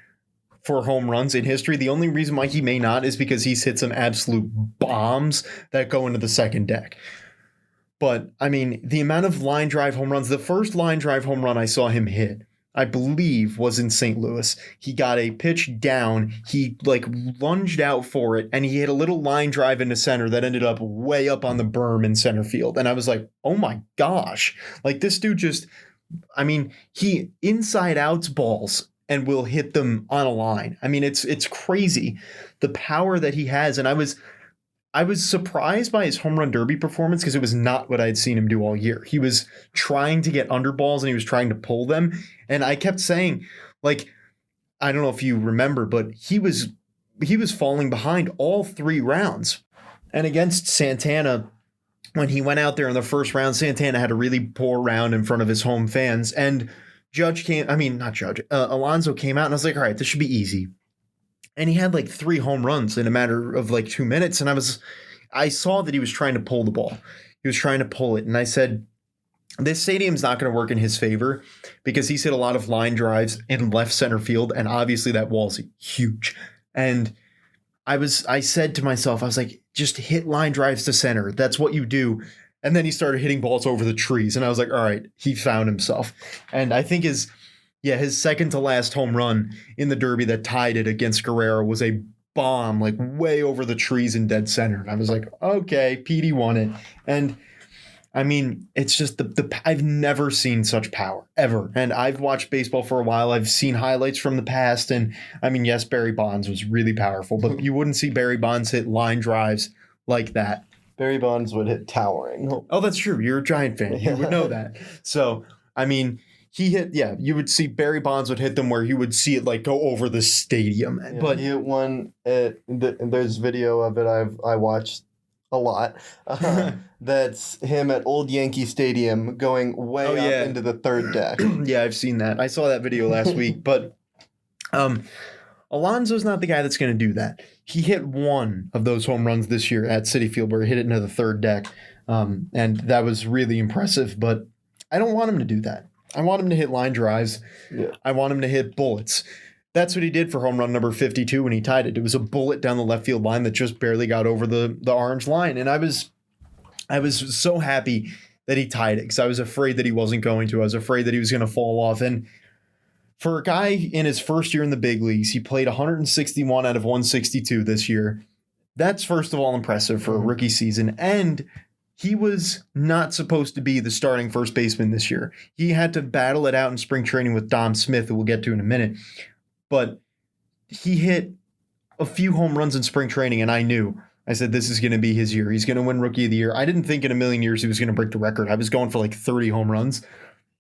for home runs in history. The only reason why he may not is because he's hit some absolute bombs that go into the second deck. But, I mean, the amount of line drive home runs, the first line drive home run I saw him hit, I believe, was in St. Louis. He got a pitch down, he, like, lunged out for it, and he hit a little line drive into center that ended up way up on the berm in center field. And I was like, oh my gosh. Like, this dude just, I mean, he inside outs balls and will hit them on a line. I mean, it's crazy, the power that he has. And I was surprised by his home run derby performance because it was not what I had seen him do all year. He was trying to get under balls and he was trying to pull them. And I kept saying, like, I don't know if you remember, but he was falling behind all 3 rounds. And against Santana, when he went out there in the first round, Santana had a really poor round in front of his home fans. And Alonso came out, and I was like, all right, this should be easy. And he had like 3 home runs in a matter of like 2 minutes. And I saw that he was trying to pull the ball. He was trying to pull it. And I said, this stadium's not going to work in his favor because he's hit a lot of line drives in left center field. And obviously that wall's huge. And I said to myself, I was like, just hit line drives to center. That's what you do. And then he started hitting balls over the trees. And I was like, all right, he found himself. And I think his second to last home run in the Derby that tied it against Guerrero was a bomb, like way over the trees in dead center. And I was like, okay, Petey won it. And I mean, it's just I've never seen such power ever. And I've watched baseball for a while. I've seen highlights from the past. And I mean, yes, Barry Bonds was really powerful, but you wouldn't see Barry Bonds hit line drives like that. Barry Bonds would hit towering. Oh, that's true. You're a Giant fan. You would know that. So, I mean, you would see Barry Bonds would hit them where you would see it like go over the stadium. Yeah, but he hit one, there's video of it I watched a lot. That's him at Old Yankee Stadium going way up into the third deck. Yeah, I've seen that. I saw that video last week. But Alonso's not the guy that's going to do that. He hit one of those home runs this year at Citi Field where he hit it into the third deck. And that was really impressive. But I don't want him to do that. I want him to hit line drives. Yeah. I want him to hit bullets. That's what he did for home run number 52 when he tied it. It was a bullet down the left field line that just barely got over the orange line. And I was so happy that he tied it because I was afraid that he wasn't going to. I was afraid that he was going to fall off. And for a guy in his first year in the big leagues, he played 161 out of 162 this year. That's first of all impressive for a rookie season. And he was not supposed to be the starting first baseman this year. He had to battle it out in spring training with Dom Smith, who we'll get to in a minute. But he hit a few home runs in spring training, and I said, this is going to be his year. He's going to win Rookie of the Year. I didn't think in a million years he was going to break the record. I was going for like 30 home runs,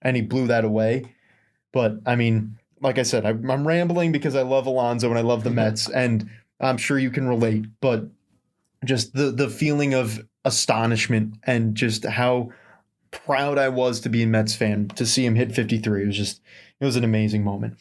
and he blew that away. But, I mean, like I said, I'm rambling because I love Alonso and I love the Mets, and I'm sure you can relate. But just the feeling of astonishment and just how proud I was to be a Mets fan, to see him hit 53. It was an amazing moment.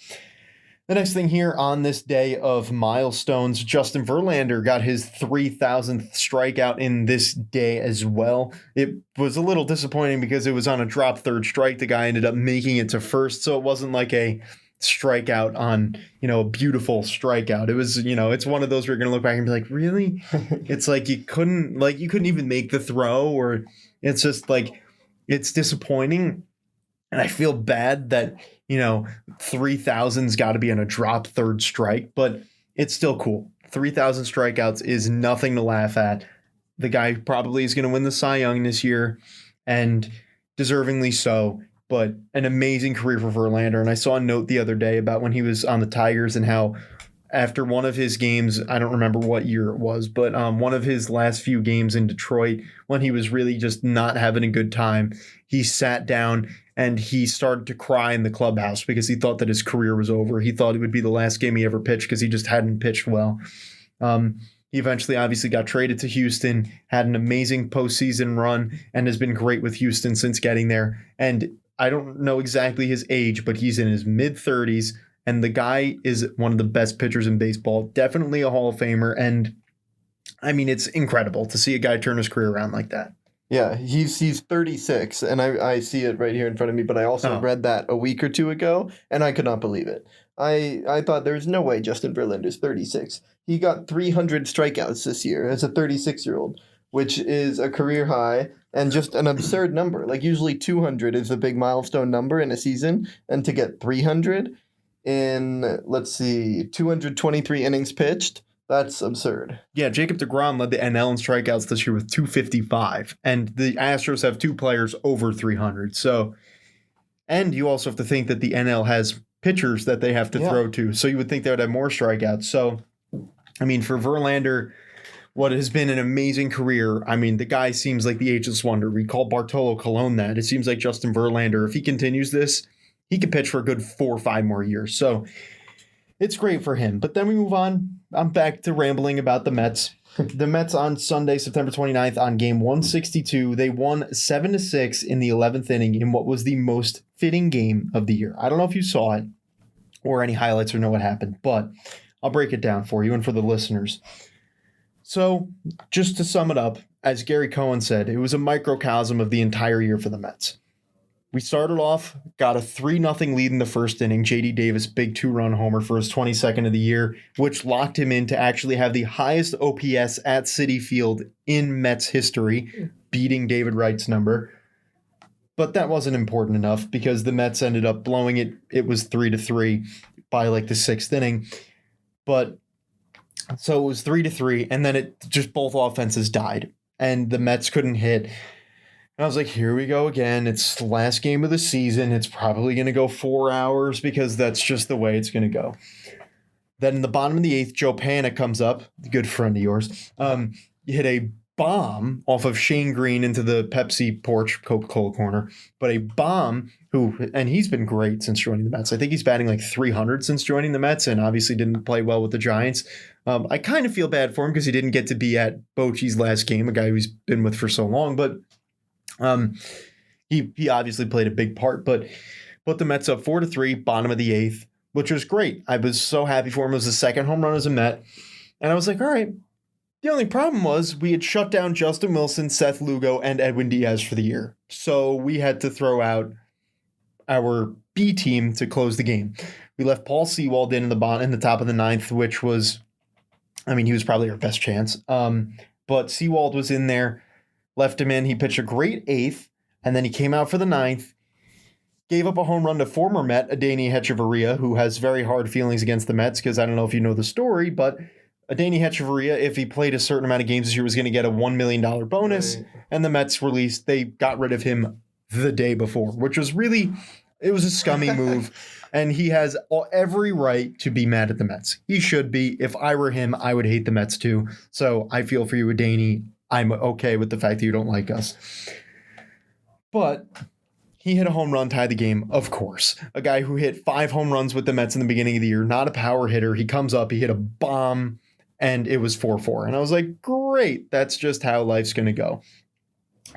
The next thing here on this day of milestones, Justin Verlander got his 3,000th strikeout in this day as well. It was a little disappointing because it was on a drop third strike. The guy ended up making it to first, so it wasn't like a strikeout on, a beautiful strikeout. It was, it's one of those where you're going to look back and be like, really? It's like you couldn't even make the throw, or it's just like, it's disappointing. And I feel bad that, 3,000's got to be on a drop third strike, but it's still cool. 3,000 strikeouts is nothing to laugh at. The guy probably is going to win the Cy Young this year, and deservingly so, but an amazing career for Verlander. And I saw a note the other day about when he was on the Tigers and how after one of his games, I don't remember what year it was, but one of his last few games in Detroit, when he was really just not having a good time, he sat down and he started to cry in the clubhouse because he thought that his career was over. He thought it would be the last game he ever pitched because he just hadn't pitched well. He eventually obviously got traded to Houston, had an amazing postseason run, and has been great with Houston since getting there. And I don't know exactly his age, but he's in his mid-30s, and the guy is one of the best pitchers in baseball, definitely a Hall of Famer. And I mean, it's incredible to see a guy turn his career around like that. Yeah, he's 36, and I see it right here in front of me, but I also read that a week or two ago, and I could not believe it. I thought there's no way Justin Verlander's 36. He got 300 strikeouts this year as a 36-year-old, which is a career high and just an absurd number. Like, usually 200 is a big milestone number in a season, and to get 300 in, 223 innings pitched, that's absurd. Yeah, Jacob deGrom led the NL in strikeouts this year with 255, and the Astros have two players over 300. So, and you also have to think that the NL has pitchers that they have to throw to, so you would think they would have more strikeouts. So, I mean, for Verlander, what has been an amazing career, I mean, the guy seems like the ageless wonder. We call Bartolo Colon that. It seems like Justin Verlander, if he continues this, he could pitch for a good 4 or 5 more years. So, it's great for him. But then we move on. I'm back to rambling about the Mets. The Mets on Sunday, September 29th, on game 162, they won 7-6 in the 11th inning in what was the most fitting game of the year. I don't know if you saw it or any highlights or know what happened, but I'll break it down for you and for the listeners. So, just to sum it up, as Gary Cohen said, it was a microcosm of the entire year for the Mets. We started off, got a 3-0 lead in the first inning. J.D. Davis, big 2-run homer for his 22nd of the year, which locked him in to actually have the highest OPS at Citi Field in Mets history, beating David Wright's number. But that wasn't important enough because the Mets ended up blowing it. It was 3-3 by like the 6th inning. But so it was 3-3, and then it just both offenses died, and the Mets couldn't hit. And I was like, here we go again. It's the last game of the season. It's probably going to go 4 hours because that's just the way it's going to go. Then in the bottom of the 8th, Joe Panic comes up, a good friend of yours. Hit a bomb off of Shane Green into the Pepsi porch, Coca-Cola corner. But a bomb, and he's been great since joining the Mets. I think he's batting like 300 since joining the Mets and obviously didn't play well with the Giants. I kind of feel bad for him because he didn't get to be at Bochy's last game, a guy who he's been with for so long. But he obviously played a big part, but put the Mets up 4-3, bottom of the 8th, which was great. I was so happy for him. It was the second home run as a Met. And I was like, all right. The only problem was we had shut down Justin Wilson, Seth Lugo, and Edwin Diaz for the year. So we had to throw out our B team to close the game. We left Paul Sewald in the top of the 9th, which was, I mean, he was probably our best chance. But Sewald was in there. Left him in. He pitched a great 8th. And then he came out for the ninth, gave up a home run to former Met, Adeiny Hechavarria, who has very hard feelings against the Mets because I don't know if you know the story, but Adeiny Hechavarria, if he played a certain amount of games this year, was going to get a $1 million bonus. Right. And the Mets they got rid of him the day before, which was really, it was a scummy move. And he has every right to be mad at the Mets. He should be. If I were him, I would hate the Mets too. So I feel for you, Adeiny. I'm okay with the fact that you don't like us. But he hit a home run, tied the game, of course. A guy who hit 5 home runs with the Mets in the beginning of the year, not a power hitter. He comes up, he hit a bomb, and it was 4-4. And I was like, great, that's just how life's going to go.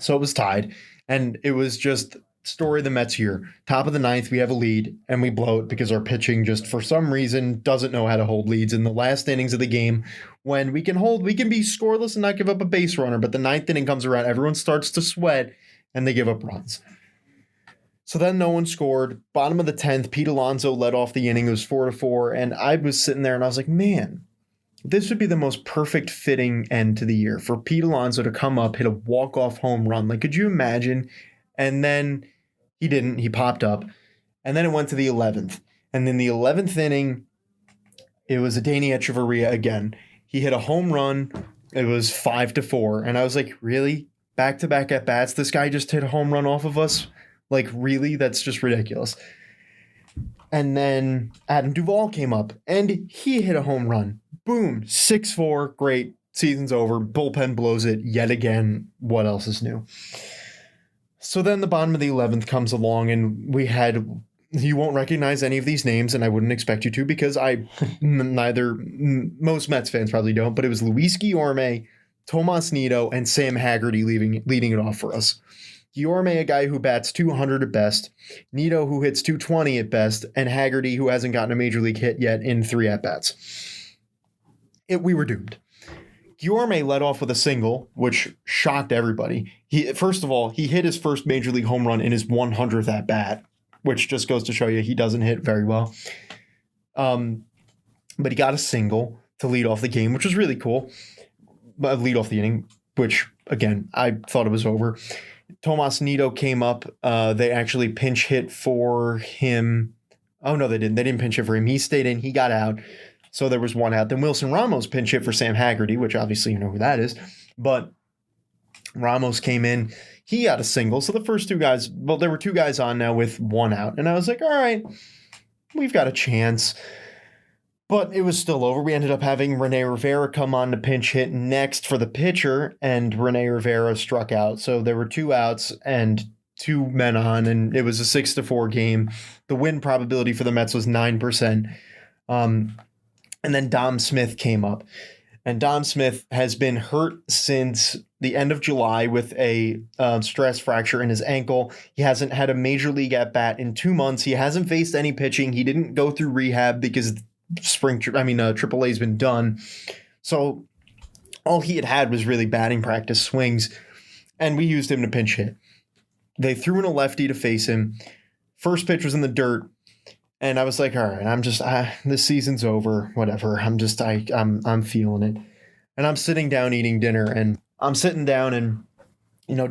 So it was tied, and it was just story of the Mets here. Top of the ninth, we have a lead, and we blow it because our pitching just, for some reason, doesn't know how to hold leads in the last innings of the game. When we can be scoreless and not give up a base runner, but the ninth inning comes around, everyone starts to sweat, and they give up runs. So then no one scored. Bottom of the 10th, Pete Alonso led off the inning. It was 4-4, and I was sitting there, and I was like, man, this would be the most perfect fitting end to the year for Pete Alonso to come up, hit a walk-off home run. Like, could you imagine? And then he didn't. He popped up. And then it went to the 11th. And in the 11th inning, it was Adeiny Hechavarria again. He hit a home run. It was 5-4. And I was like, really? Back-to-back at-bats? This guy just hit a home run off of us? Like, really? That's just ridiculous. And then Adam Duvall came up, and he hit a home run. Boom. 6-4. Great. Season's over. Bullpen blows it yet again. What else is new? So then the bottom of the 11th comes along, and we had, you won't recognize any of these names, and I wouldn't expect you to because most Mets fans probably don't, but it was Luis Guillorme, Tomas Nido, and Sam Haggerty leading it off for us. Guillorme, a guy who bats 200 at best, Nido, who hits 220 at best, and Haggerty, who hasn't gotten a major league hit yet in 3 at-bats. We were doomed. Guillorme led off with a single, which shocked everybody. First of all, he hit his first major league home run in his 100th at-bat, which just goes to show you he doesn't hit very well. But he got a single to lead off the game, which was really cool. Lead off the inning, which, again, I thought it was over. Tomas Nido came up. They actually pinch hit for him. Oh, no, they didn't. They didn't pinch hit for him. He stayed in. He got out. So there was 1 out. Then Wilson Ramos pinch hit for Sam Haggerty, which obviously you know who that is. But Ramos came in. He got a single. So the first 2 guys, well, there were 2 guys on now with 1 out. And I was like, all right, we've got a chance. But it was still over. We ended up having Rene Rivera come on to pinch hit next for the pitcher, and Rene Rivera struck out. So there were 2 outs and 2 men on, and it was a 6-4 game. The win probability for the Mets was 9%. And then Dom Smith came up. And Dom Smith has been hurt since the end of July with a stress fracture in his ankle. He hasn't had a major league at-bat in 2 months. He hasn't faced any pitching. He didn't go through rehab because AAA has been done. So all he had was really batting practice swings, and we used him to pinch hit. They threw in a lefty to face him. First pitch was in the dirt. And I was like, all right, this season's over, whatever. I'm feeling it. And I'm sitting down eating dinner, and I'm sitting down, and,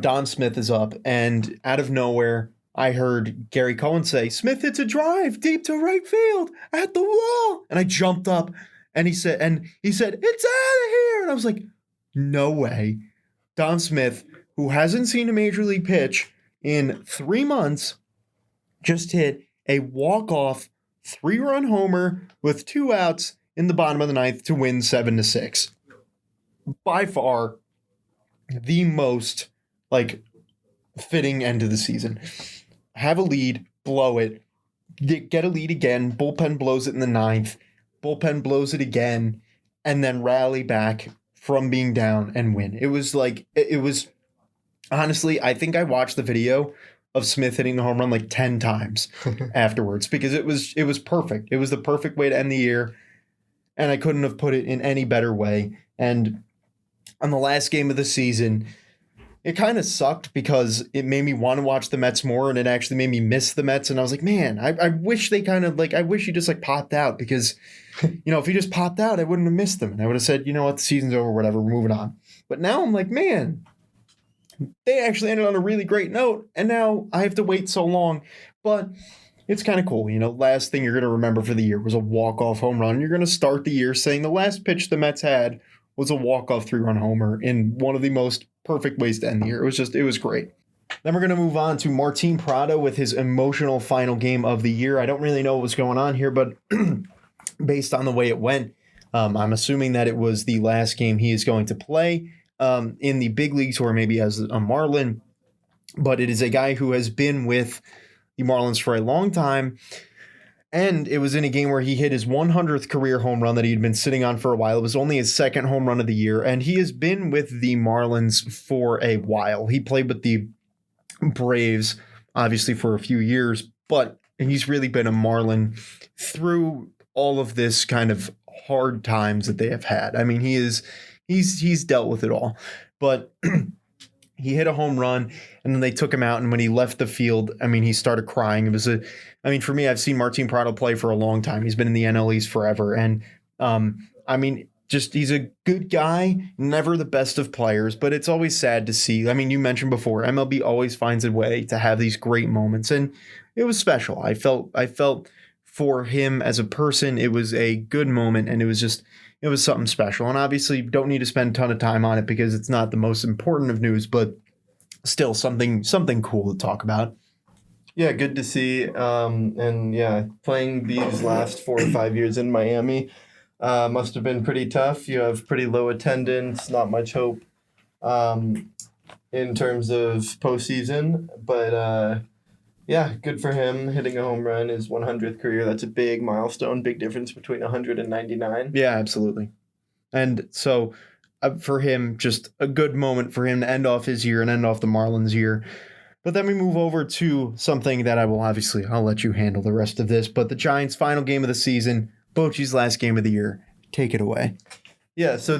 Dom Smith is up, and out of nowhere, I heard Gary Cohen say, Smith hits a drive deep to right field at the wall. And I jumped up, and he said, it's out of here. And I was like, no way. Dom Smith, who hasn't seen a major league pitch in 3 months, just hit a walk-off 3-run homer with 2 outs in the bottom of the 9th to win 7-6. By far, the most fitting end of the season. Have a lead, blow it, get a lead again. Bullpen blows it in the 9th. Bullpen blows it again, and then rally back from being down and win. It was honestly, I think I watched the video of Smith hitting the home run 10 times afterwards because it was perfect. It was the perfect way to end the year, and I couldn't have put it in any better way. And on the last game of the season, it kind of sucked because it made me want to watch the Mets more, and it actually made me miss the Mets. And I was like, man, I wish they I wish he just popped out because, if he just popped out, I wouldn't have missed them. And I would have said, you know what, the season's over, whatever, we're moving on. But now I'm like, man, they actually ended on a really great note, and now I have to wait so long. But it's kind of cool. Last thing you're going to remember for the year was a walk-off home run. You're going to start the year saying the last pitch the Mets had was a walk-off 3-run homer in one of the most perfect ways to end the year. It was great. Then we're going to move on to Martin Prado with his emotional final game of the year. I don't really know what was going on here, but based on the way it went, I'm assuming that it was the last game he is going to play in the big leagues or maybe as a Marlin. But it is a guy who has been with the Marlins for a long time. And it was in a game where he hit his 100th career home run that he had been sitting on for a while. It was only his second home run of the year. And he has been with the Marlins for a while. He played with the Braves, obviously, for a few years, but he's really been a Marlin through all of this kind of hard times that they have had. I mean, he's dealt with it all, but he hit a home run and then they took him out. And when he left the field, I mean, he started crying. For me, I've seen Martin Prado play for a long time. He's been in the NL East forever. And he's a good guy, never the best of players, but it's always sad to see. I mean, you mentioned before, MLB always finds a way to have these great moments, and it was special. I felt for him as a person, it was a good moment, and it was something special. And obviously, don't need to spend a ton of time on it because it's not the most important of news, but still something cool to talk about. Yeah, good to see. Playing these last 4 or 5 years in Miami must have been pretty tough. You have pretty low attendance, not much hope in terms of postseason. But good for him. Hitting a home run, his 100th career. That's a big milestone, big difference between 100 and 99. Yeah, absolutely. And so for him, just a good moment for him to end off his year and end off the Marlins year. But then we move over to something that I'll let you handle the rest of this. But the Giants' final game of the season, Bochy's last game of the year. Take it away. Yeah, so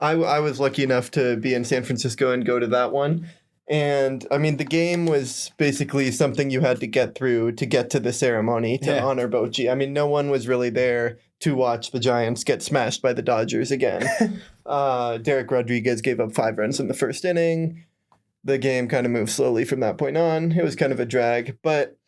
I was lucky enough to be in San Francisco and go to that one. And, I mean, the game was basically something you had to get through to get to the ceremony to honor Bochy. I mean, no one was really there to watch the Giants get smashed by the Dodgers again. Derek Rodriguez gave up 5 runs in the first inning. The game kind of moved slowly from that point on. It was kind of a drag. But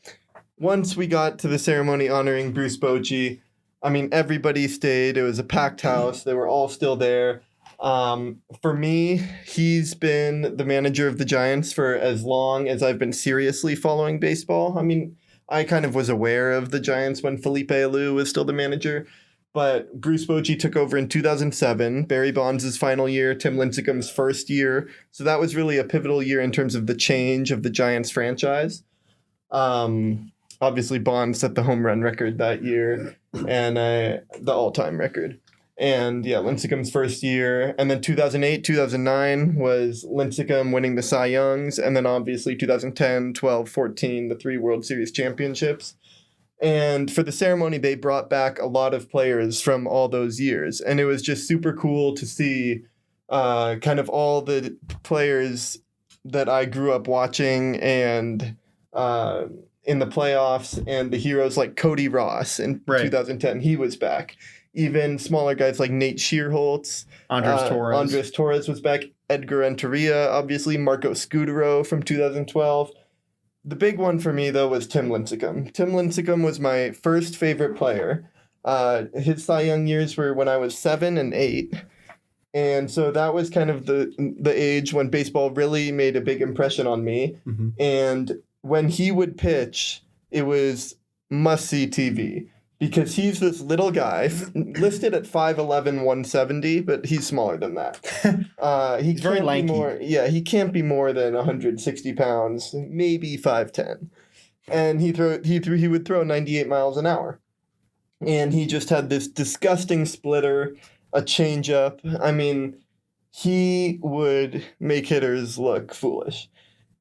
once we got to the ceremony honoring Bruce Bochy, I mean, everybody stayed. It was a packed house. They were all still there. For me, he's been the manager of the Giants for as long as I've been seriously following baseball. I mean, I kind of was aware of the Giants when Felipe Alou was still the manager. But Bruce Bochy took over in 2007, Barry Bonds' final year, Tim Lincecum's first year. So that was really a pivotal year in terms of the change of the Giants franchise. Obviously, Bonds set the home run record that year and the all-time record. And Lincecum's first year. And then 2008, 2009 was Lincecum winning the Cy Youngs. And then obviously 2010, 12, 14, the 3 World Series championships. And for the ceremony, they brought back a lot of players from all those years. And it was just super cool to see kind of all the players that I grew up watching and in the playoffs, and the heroes like Cody Ross in 2010. He was back. Even smaller guys like Nate Shearholtz. Andres Torres was back. Edgar Renteria, obviously. Marco Scudero from 2012. The big one for me, though, was Tim Lincecum. Tim Lincecum was my first favorite player. His Cy Young years were when I was 7 and 8. And so that was kind of the age when baseball really made a big impression on me. Mm-hmm. And when he would pitch, it was must-see TV. Because he's this little guy, listed at 5'11", 170, but he's smaller than that. He's very lanky. He can't be more than 160 pounds, maybe 5'10". And he would throw 98 miles an hour. And he just had this disgusting splitter, a changeup. I mean, he would make hitters look foolish.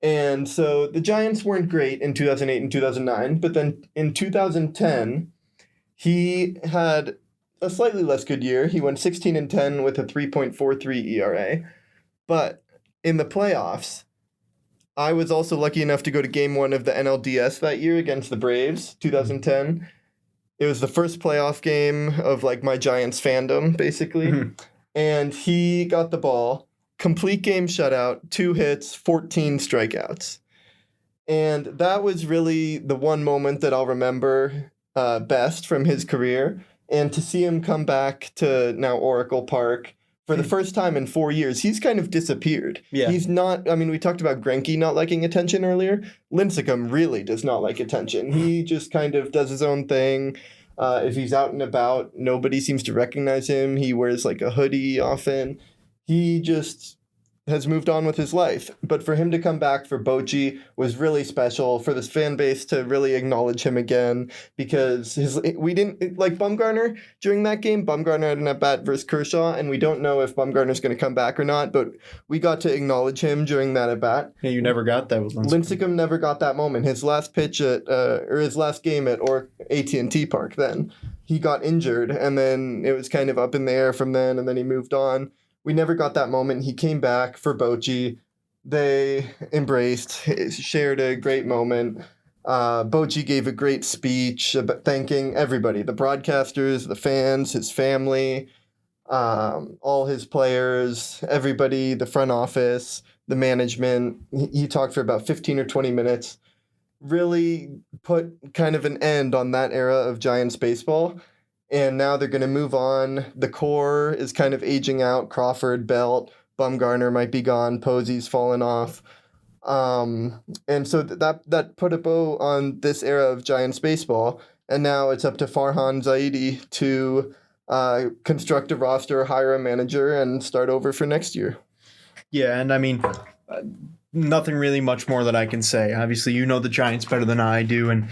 And so the Giants weren't great in 2008 and 2009, but then in 2010... he had a slightly less good year. He went 16-10 with a 3.43 ERA. But in the playoffs, I was also lucky enough to go to Game 1 of the NLDS that year against the Braves, 2010. It was the first playoff game of, my Giants fandom, basically. Mm-hmm. And he got the ball, complete game shutout, 2 hits, 14 strikeouts. And that was really the one moment that I'll remember best from his career. And to see him come back to now Oracle Park for the first time in 4 years, he's kind of disappeared. Yeah. He's not, I mean, we talked about Greinke not liking attention earlier. Lincecum really does not like attention. He just kind of does his own thing. If he's out and about, nobody seems to recognize him. He wears like a hoodie often. He just has moved on with his life. But for him to come back for Bochy was really special, for this fan base to really acknowledge him again, because we didn't like Bumgarner during that game. Bumgarner had an at-bat versus Kershaw, and we don't know if Bumgarner's going to come back or not, but we got to acknowledge him during that at-bat. Yeah, you never got that with Lincecum never got that moment. His last pitch or his last game at AT&T Park then, he got injured, and then it was kind of up in the air from then, and then he moved on. We never got that moment. He came back for Bochy. They embraced, shared a great moment. Bochy gave a great speech thanking everybody, the broadcasters, the fans, his family, all his players, everybody, the front office, the management. He talked for about 15 or 20 minutes, really put kind of an end on that era of Giants baseball. And now they're going to move on. The core is kind of aging out. Crawford, Belt, Bumgarner might be gone. Posey's fallen off. And so that put a bow on this era of Giants baseball. And now it's up to Farhan Zaidi to construct a roster, hire a manager, and start over for next year. Yeah, and I mean, nothing really much more that I can say. Obviously, you know the Giants better than I do, and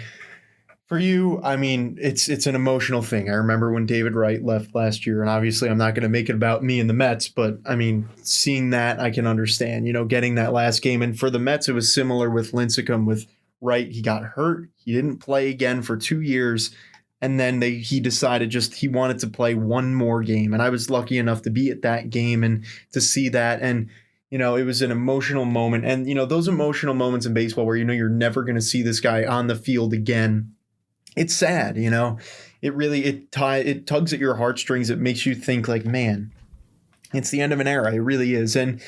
for you, I mean, it's an emotional thing. I remember when David Wright left last year, and obviously I'm not going to make it about me and the Mets, but I mean, seeing that, I can understand, getting that last game. And for the Mets, it was similar with Lincecum. With Wright, he got hurt. He didn't play again for 2 years. And then he decided he wanted to play one more game. And I was lucky enough to be at that game and to see that. And, it was an emotional moment. And, those emotional moments in baseball where, you're never going to see this guy on the field again. It's sad, It really it tugs at your heartstrings. It makes you think like, man, it's the end of an era. It really is. And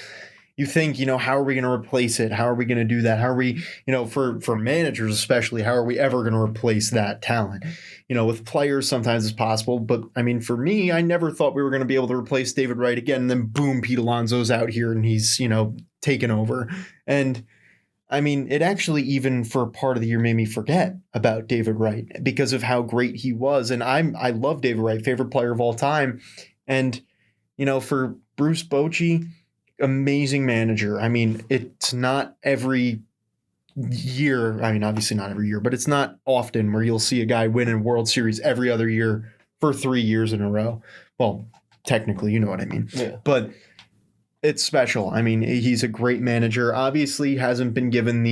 you think, how are we going to replace it? How are we going to do that? How are we, for managers especially, how are we ever going to replace that talent? With players, sometimes it's possible. But, I mean, for me, I never thought we were going to be able to replace David Wright again. And then, boom, Pete Alonso's out here and he's, taken over. And I mean, it actually even for part of the year made me forget about David Wright because of how great he was. And I love David Wright, favorite player of all time. And, for Bruce Bochy, amazing manager. I mean, it's not every year. I mean, obviously not every year, but it's not often where you'll see a guy win a World Series every other year for 3 years in a row. Well, technically, you know what I mean. Yeah. But it's special. I mean, he's a great manager. Obviously, hasn't been given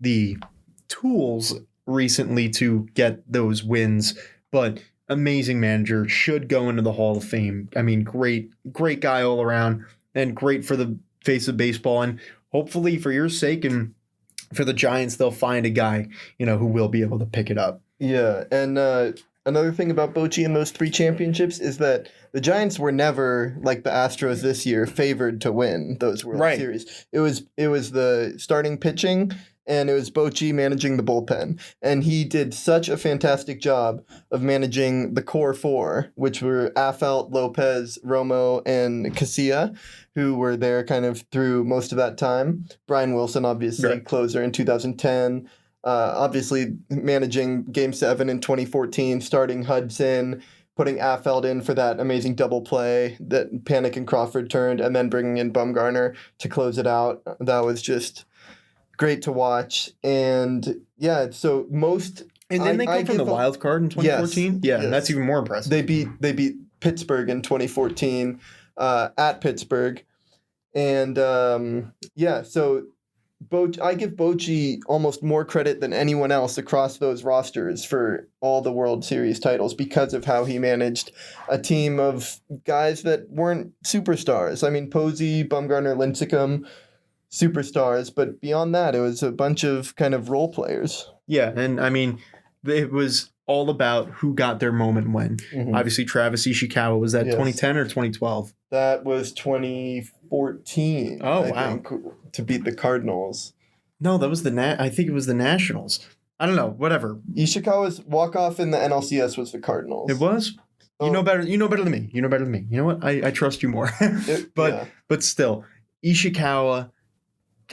the tools recently to get those wins, but amazing manager, should go into the Hall of Fame. I mean, great guy all around, and great for the face of baseball. And hopefully, for your sake and for the Giants, they'll find a guy who will be able to pick it up. Yeah, and another thing about Bochy in those 3 championships is that the Giants were never, like the Astros this year, favored to win those World Series. It was the starting pitching, and it was Bochy managing the bullpen. And he did such a fantastic job of managing the core 4, which were Affeldt, Lopez, Romo, and Casilla, who were there kind of through most of that time. Brian Wilson, obviously, closer in 2010. Obviously managing Game 7 in 2014, starting Hudson, putting Affeldt in for that amazing double play that Panik and Crawford turned, and then bringing in Bumgarner to close it out. That was just great to watch. And yeah, so most... And then they come from the wild card in 2014? Yes. That's even more impressive. They beat Pittsburgh in 2014 at Pittsburgh. And so... I give Bochy almost more credit than anyone else across those rosters for all the World Series titles because of how he managed a team of guys that weren't superstars. I mean, Posey, Bumgarner, Lincecum, superstars, but beyond that, it was a bunch of kind of role players. Yeah, and I mean, it was all about who got their moment when. Mm-hmm. Obviously, Travis Ishikawa, was that 2010 or 2012? That was 2014. 2014. Oh, I wow. think, to beat the Cardinals. No, that was I think it was the Nationals. I don't know. Whatever. Ishikawa's walk-off in the NLCS was the Cardinals. It was. You know better. You know better than me. You know better than me. You know what? I trust you more. But still, Ishikawa.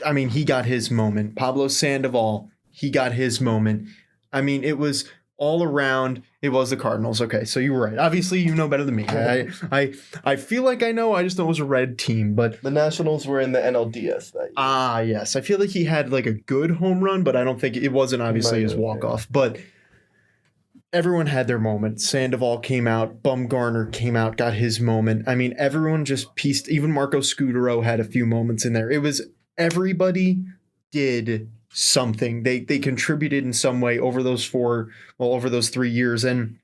I mean, he got his moment. Pablo Sandoval. He got his moment. I mean, it was all around. It was the Cardinals. Okay, so you were right. Obviously, you know better than me. I feel like I know. I just know it was a red team. But the Nationals were in the NLDS that year. Ah, yes. I feel like he had like a good home run, but I don't think it wasn't obviously his walk-off. But everyone had their moment. Sandoval came out. Bumgarner came out, got his moment. I mean, everyone just pieced. Even Marco Scutaro had a few moments in there. It was everybody did something. They contributed in some way over those 3 years. And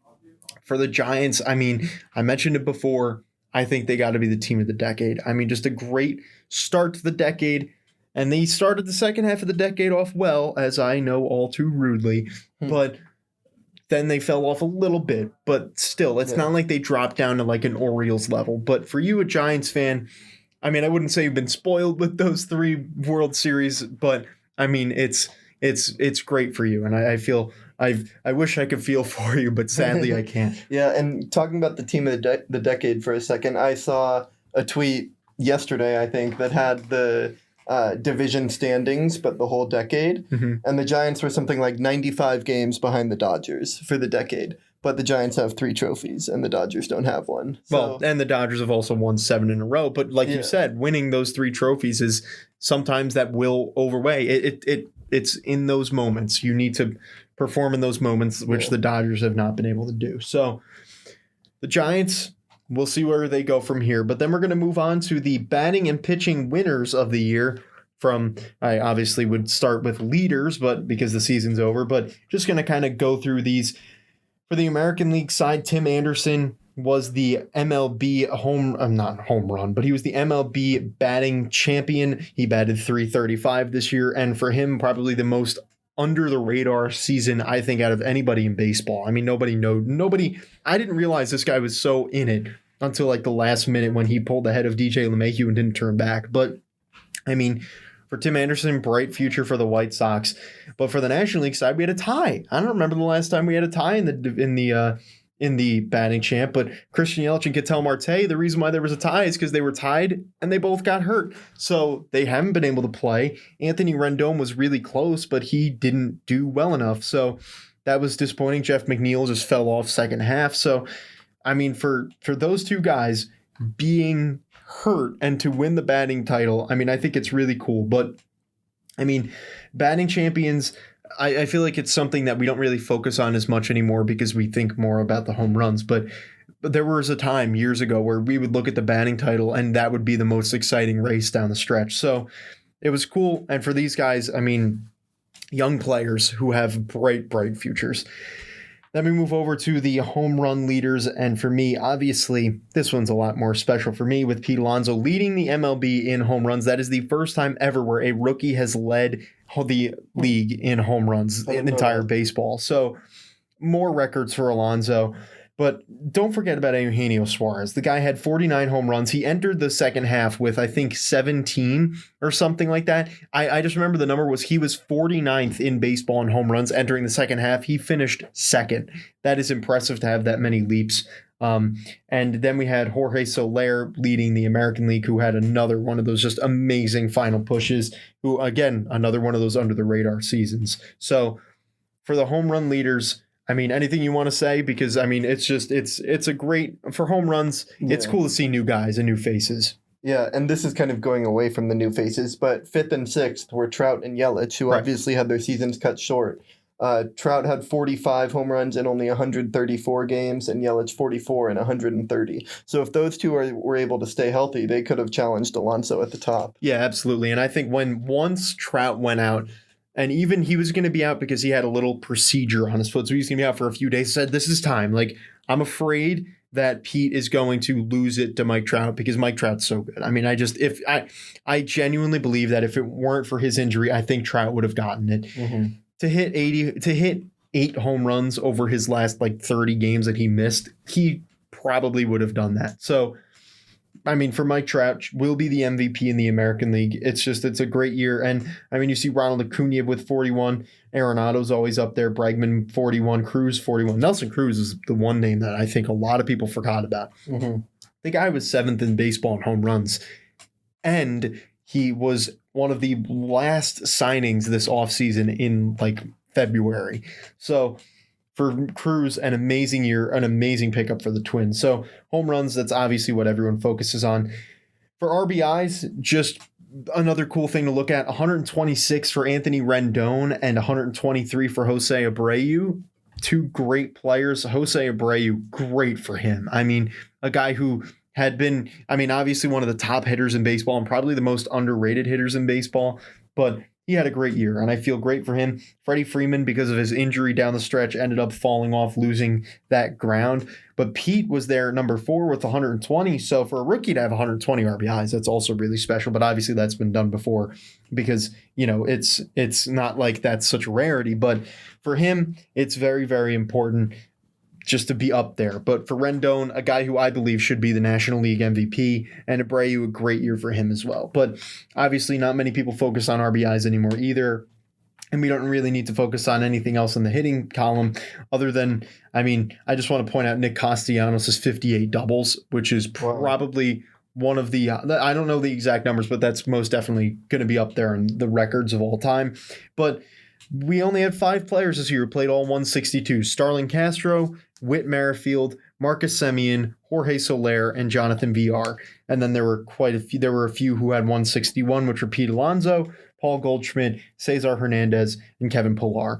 for the Giants, I mean, I mentioned it before. I think they got to be the team of the decade. I mean, just a great start to the decade. And they started the second half of the decade off well, as I know all too rudely. But then they fell off a little bit. But still, it's not like they dropped down to like an Orioles level. But for you, a Giants fan, I mean, I wouldn't say you've been spoiled with those 3 World Series, but I mean, it's great for you. And I wish I could feel for you, but sadly I can't. Yeah, and talking about the team of the decade for a second, I saw a tweet yesterday, I think, that had the division standings, but the whole decade. Mm-hmm. And the Giants were something like 95 games behind the Dodgers for the decade. But the Giants have 3 trophies, and the Dodgers don't have one. Well, and the Dodgers have also won 7 in a row. But like you said, winning those 3 trophies is sometimes that will overweigh. It's in those moments. You need to perform in those moments, which the Dodgers have not been able to do. So the Giants, we'll see where they go from here. But then we're going to move on to the batting and pitching winners of the year. I obviously would start with leaders, but because the season's over, but just going to kind of go through these. For the American League side, Tim Anderson was the MLB not home run, but he was the MLB batting champion. He batted .335 this year, and for him, probably the most under the radar season, I think, out of anybody in baseball. I mean, nobody. I didn't realize this guy was so in it until like the last minute when he pulled ahead of DJ LeMahieu and didn't turn back. But I mean, for Tim Anderson, bright future for the White Sox. But for the National League side, we had a tie. I don't remember the last time we had a tie in the batting champ, but Christian Yelich and Ketel Marte, the reason why there was a tie is because they were tied and they both got hurt. So they haven't been able to play. Anthony Rendon was really close, but he didn't do well enough. So that was disappointing. Jeff McNeil just fell off second half. So, I mean, for those 2 guys being hurt and to win the batting title, I mean, I think it's really cool. But I mean, batting champions, I feel like it's something that we don't really focus on as much anymore because we think more about the home runs. But there was a time years ago where we would look at the batting title and that would be the most exciting race down the stretch. So it was cool. And for these guys, I mean, young players who have bright futures. Then we move over to the home run leaders. And for me, obviously, this one's a lot more special for me with Pete Alonso leading the MLB in home runs. That is the first time ever where a rookie has led the league in home runs in entire baseball. So more records for Alonso. But don't forget about Eugenio Suarez. The guy had 49 home runs. He entered the second half with, I think, 17 or something like that. I just remember the number was he was 49th in baseball in home runs entering the second half. He finished second. That is impressive to have that many leaps. And then we had Jorge Soler leading the American League, who had another one of those just amazing final pushes, who, again, another one of those under the radar seasons. So for the home run leaders, I mean, anything you want to say? Because, I mean, it's a great, for home runs, it's cool to see new guys and new faces. Yeah, and this is kind of going away from the new faces, but 5th and 6th were Trout and Yelich, who obviously had their seasons cut short. Trout had 45 home runs in only 134 games, and Yelich 44 in 130. So if those 2 were able to stay healthy, they could have challenged Alonso at the top. Yeah, absolutely. And I think once Trout went out, and even he was going to be out because he had a little procedure on his foot. So he's going to be out for a few days. Said, this is time. Like, I'm afraid that Pete is going to lose it to Mike Trout because Mike Trout's so good. I mean, I genuinely believe that if it weren't for his injury, I think Trout would have gotten it. Mm-hmm. To hit 8 home runs over his last like 30 games that he missed, he probably would have done that. So I mean, for Mike Trout, will be the MVP in the American League. It's a great year. And I mean, you see Ronald Acuna with 41. Arenado's always up there. Bregman 41. Cruz 41. Nelson Cruz is the one name that I think a lot of people forgot about. Mm-hmm. The guy was 7th in baseball in home runs. And he was one of the last signings this offseason in like February. So for Cruz, an amazing year, an amazing pickup for the Twins. So home runs, that's obviously what everyone focuses on. For RBIs, just another cool thing to look at, 126 for Anthony Rendon and 123 for Jose Abreu. Two great players. Jose Abreu, great for him. I mean, a guy who had been, obviously one of the top hitters in baseball and probably the most underrated hitters in baseball, but he had a great year, and I feel great for him. Freddie Freeman, because of his injury down the stretch, ended up falling off, losing that ground. But Pete was there at number 4 with 120. So for a rookie to have 120 RBIs, that's also really special. But obviously that's been done before because, it's not like that's such a rarity. But for him, it's very, very important just to be up there. But for Rendon, a guy who I believe should be the National League MVP, and Abreu, a great year for him as well. But obviously not many people focus on RBIs anymore either. And we don't really need to focus on anything else in the hitting column other than, I just want to point out Nick Castellanos' 58 doubles, which is probably one of the, I don't know the exact numbers, but that's most definitely going to be up there in the records of all time. But we only had 5 players this year who played all 162. Starlin Castro, Whit Merrifield, Marcus Semien, Jorge Soler, and Jonathan VR. And then there were a few who had 161, which were Pete Alonso, Paul Goldschmidt, Cesar Hernandez, and Kevin Pillar.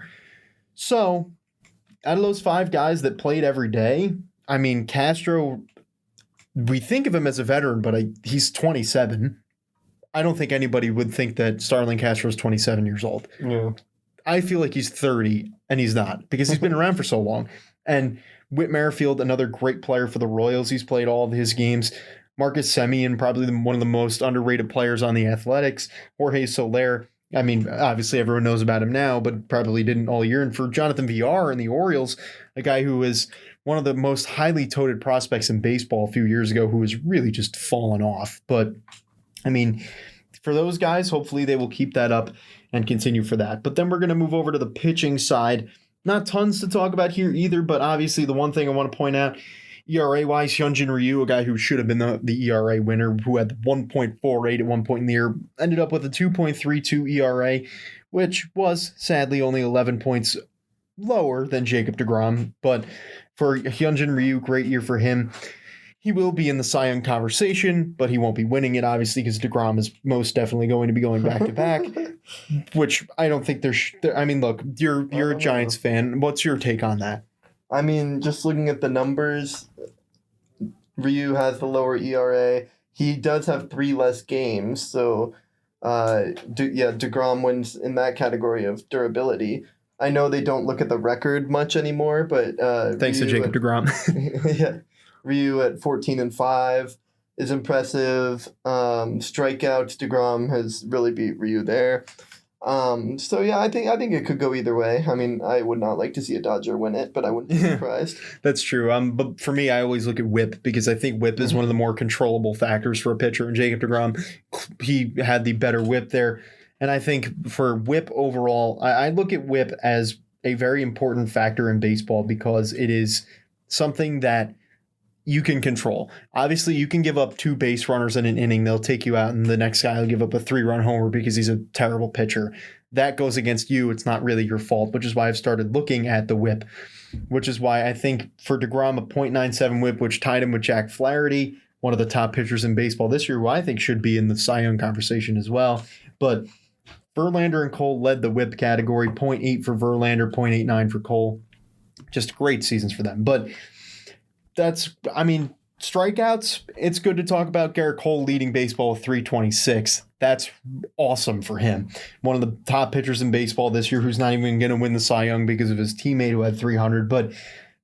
So, out of those 5 guys that played every day, Castro, we think of him as a veteran, but he's 27. I don't think anybody would think that Starlin Castro is 27 years old. Yeah. I feel like he's 30, and he's not, because he's been around for so long. And Whit Merrifield, another great player for the Royals. He's played all of his games. Marcus Semien, probably one of the most underrated players on the Athletics. Jorge Soler, obviously everyone knows about him now, but probably didn't all year. And for Jonathan VR in the Orioles, a guy who is one of the most highly touted prospects in baseball a few years ago, who has really just fallen off. But, for those guys, hopefully they will keep that up and continue for that. But then we're going to move over to the pitching side. Not tons to talk about here either, but obviously the one thing I want to point out, ERA-wise, Hyunjin Ryu, a guy who should have been the ERA winner, who had 1.48 at one point in the year, ended up with a 2.32 ERA, which was sadly only 11 points lower than Jacob deGrom. But for Hyunjin Ryu, great year for him. He will be in the Cy Young conversation, but he won't be winning it, obviously, because deGrom is most definitely going to be going back-to-back, which I don't think there's... look, you're a Giants fan. What's your take on that? Just looking at the numbers, Ryu has the lower ERA. He does have 3 less games, so deGrom wins in that category of durability. I know they don't look at the record much anymore, but... Thanks to Jacob deGrom. Yeah. Ryu at 14-5 is impressive. Strikeouts, deGrom has really beat Ryu there. So yeah, I think it could go either way. I would not like to see a Dodger win it, but I wouldn't be surprised. That's true. But for me, I always look at WHIP because I think WHIP is one of the more controllable factors for a pitcher. And Jacob deGrom, he had the better WHIP there. And I think for WHIP overall, I look at WHIP as a very important factor in baseball because it is something that you can control. Obviously, you can give up 2 base runners in an inning. They'll take you out, and the next guy will give up a 3-run homer because he's a terrible pitcher. That goes against you. It's not really your fault, which is why I've started looking at the WHIP, which is why I think for deGrom, a .97 WHIP, which tied him with Jack Flaherty, one of the top pitchers in baseball this year, who I think should be in the Cy Young conversation as well. But Verlander and Cole led the WHIP category, .8 for Verlander, .89 for Cole. Just great seasons for them. But that's, strikeouts, it's good to talk about Garrett Cole leading baseball with 326. That's awesome for him. One of the top pitchers in baseball this year who's not even going to win the Cy Young because of his teammate who had 300. But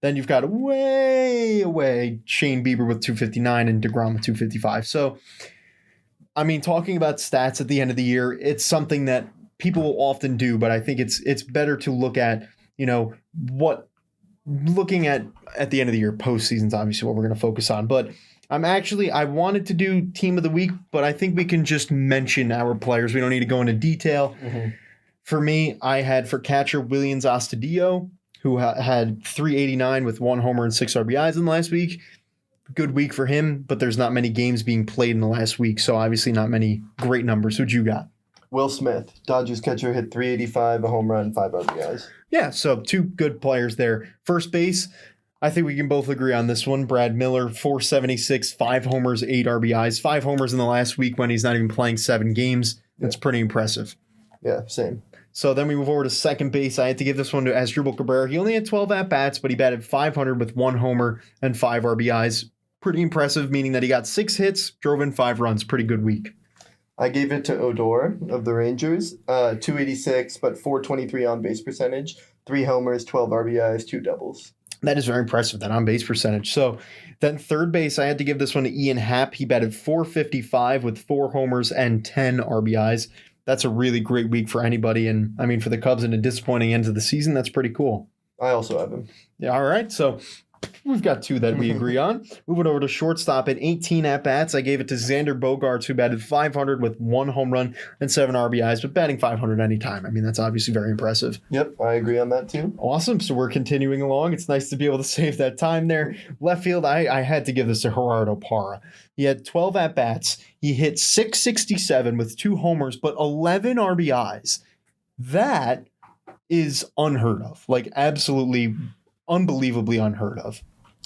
then you've got way away Shane Bieber with 259 and deGrom with 255. So, talking about stats at the end of the year, it's something that people will often do, but I think it's better to look at, looking at the end of the year, postseason's obviously what we're going to focus on. But I wanted to do team of the week, but I think we can just mention our players. We don't need to go into detail. Mm-hmm. For me, I had for catcher Williams Astudillo, who had 389 with 1 homer and 6 RBIs in the last week. Good week for him, but there's not many games being played in the last week, so obviously not many great numbers. Who'd you got? Will Smith, Dodgers catcher, hit 385, a home run, 5 RBIs. Yeah, so 2 good players there. First base, I think we can both agree on this one. Brad Miller, 476, 5 homers, 8 RBIs. 5 homers in the last week when he's not even playing 7 games. That's pretty impressive. Yeah, same. So then we move over to second base. I had to give this one to Asdrubal Cabrera. He only had 12 at-bats, but he batted .500 with 1 homer and 5 RBIs. Pretty impressive, meaning that he got 6 hits, drove in 5 runs. Pretty good week. I gave it to Odor of the Rangers, 286, but 423 on-base percentage, 3 homers, 12 RBIs, 2 doubles. That is very impressive, that on-base percentage. So then third base, I had to give this one to Ian Happ. He batted .455 with 4 homers and 10 RBIs. That's a really great week for anybody. And, I mean, for the Cubs in a disappointing end to the season, that's pretty cool. I also have him. Yeah, all right, so we've got 2 that we agree on. Moving over to shortstop at 18 at-bats, I gave it to Xander Bogaerts, who batted .500 with 1 home run and 7 RBIs, but batting .500 anytime. I mean, that's obviously very impressive. Yep, I agree on that too. Awesome, so we're continuing along. It's nice to be able to save that time there. Left field, I had to give this to Gerardo Parra. He had 12 at-bats. He hit .667 with 2 homers, but 11 RBIs. That is unheard of. Like, absolutely unbelievably unheard of.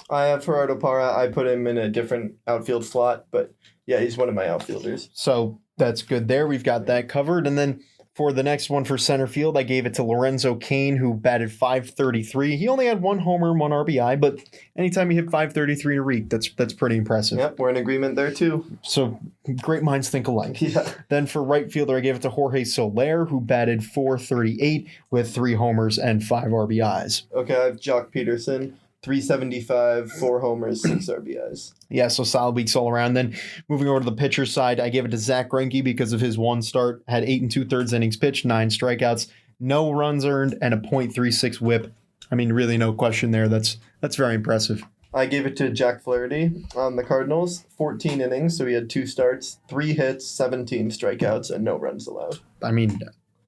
I have Gerardo Parra. I put him in a different outfield slot, but yeah, he's one of my outfielders. So that's good there. We've got that covered. And then for the next one for center field, I gave it to Lorenzo Cain, who batted .533. He only had 1 homer and 1 RBI, but anytime you hit .533 in a week, that's pretty impressive. Yep, we're in agreement there too. So great minds think alike. Yeah. Then for right fielder, I gave it to Jorge Soler, who batted .438 with 3 homers and 5 RBIs. Okay, I have Jock Peterson, 375, 4 homers, 6 RBIs. Yeah, so solid weeks all around. Then moving over to the pitcher side, I gave it to Zach Greinke because of his 1 start, had 8 2/3 innings pitched, 9 strikeouts, no runs earned, and a .36 whip. I mean, really no question there. That's very impressive. I gave it to Jack Flaherty on the Cardinals, 14 innings, so he had 2 starts, 3 hits, 17 strikeouts, and no runs allowed. I mean,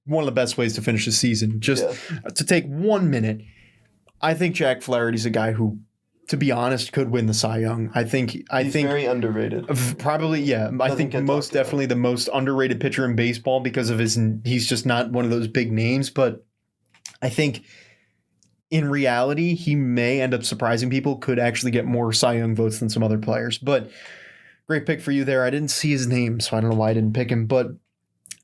one of the best ways to finish the season. Just to take 1 minute, I think Jack Flaherty's a guy who, to be honest, could win the Cy Young. I think he's very underrated. Probably, yeah. I think most definitely the most underrated pitcher in baseball because of he's just not one of those big names. But I think in reality, he may end up surprising people, could actually get more Cy Young votes than some other players. But great pick for you there. I didn't see his name, so I don't know why I didn't pick him. But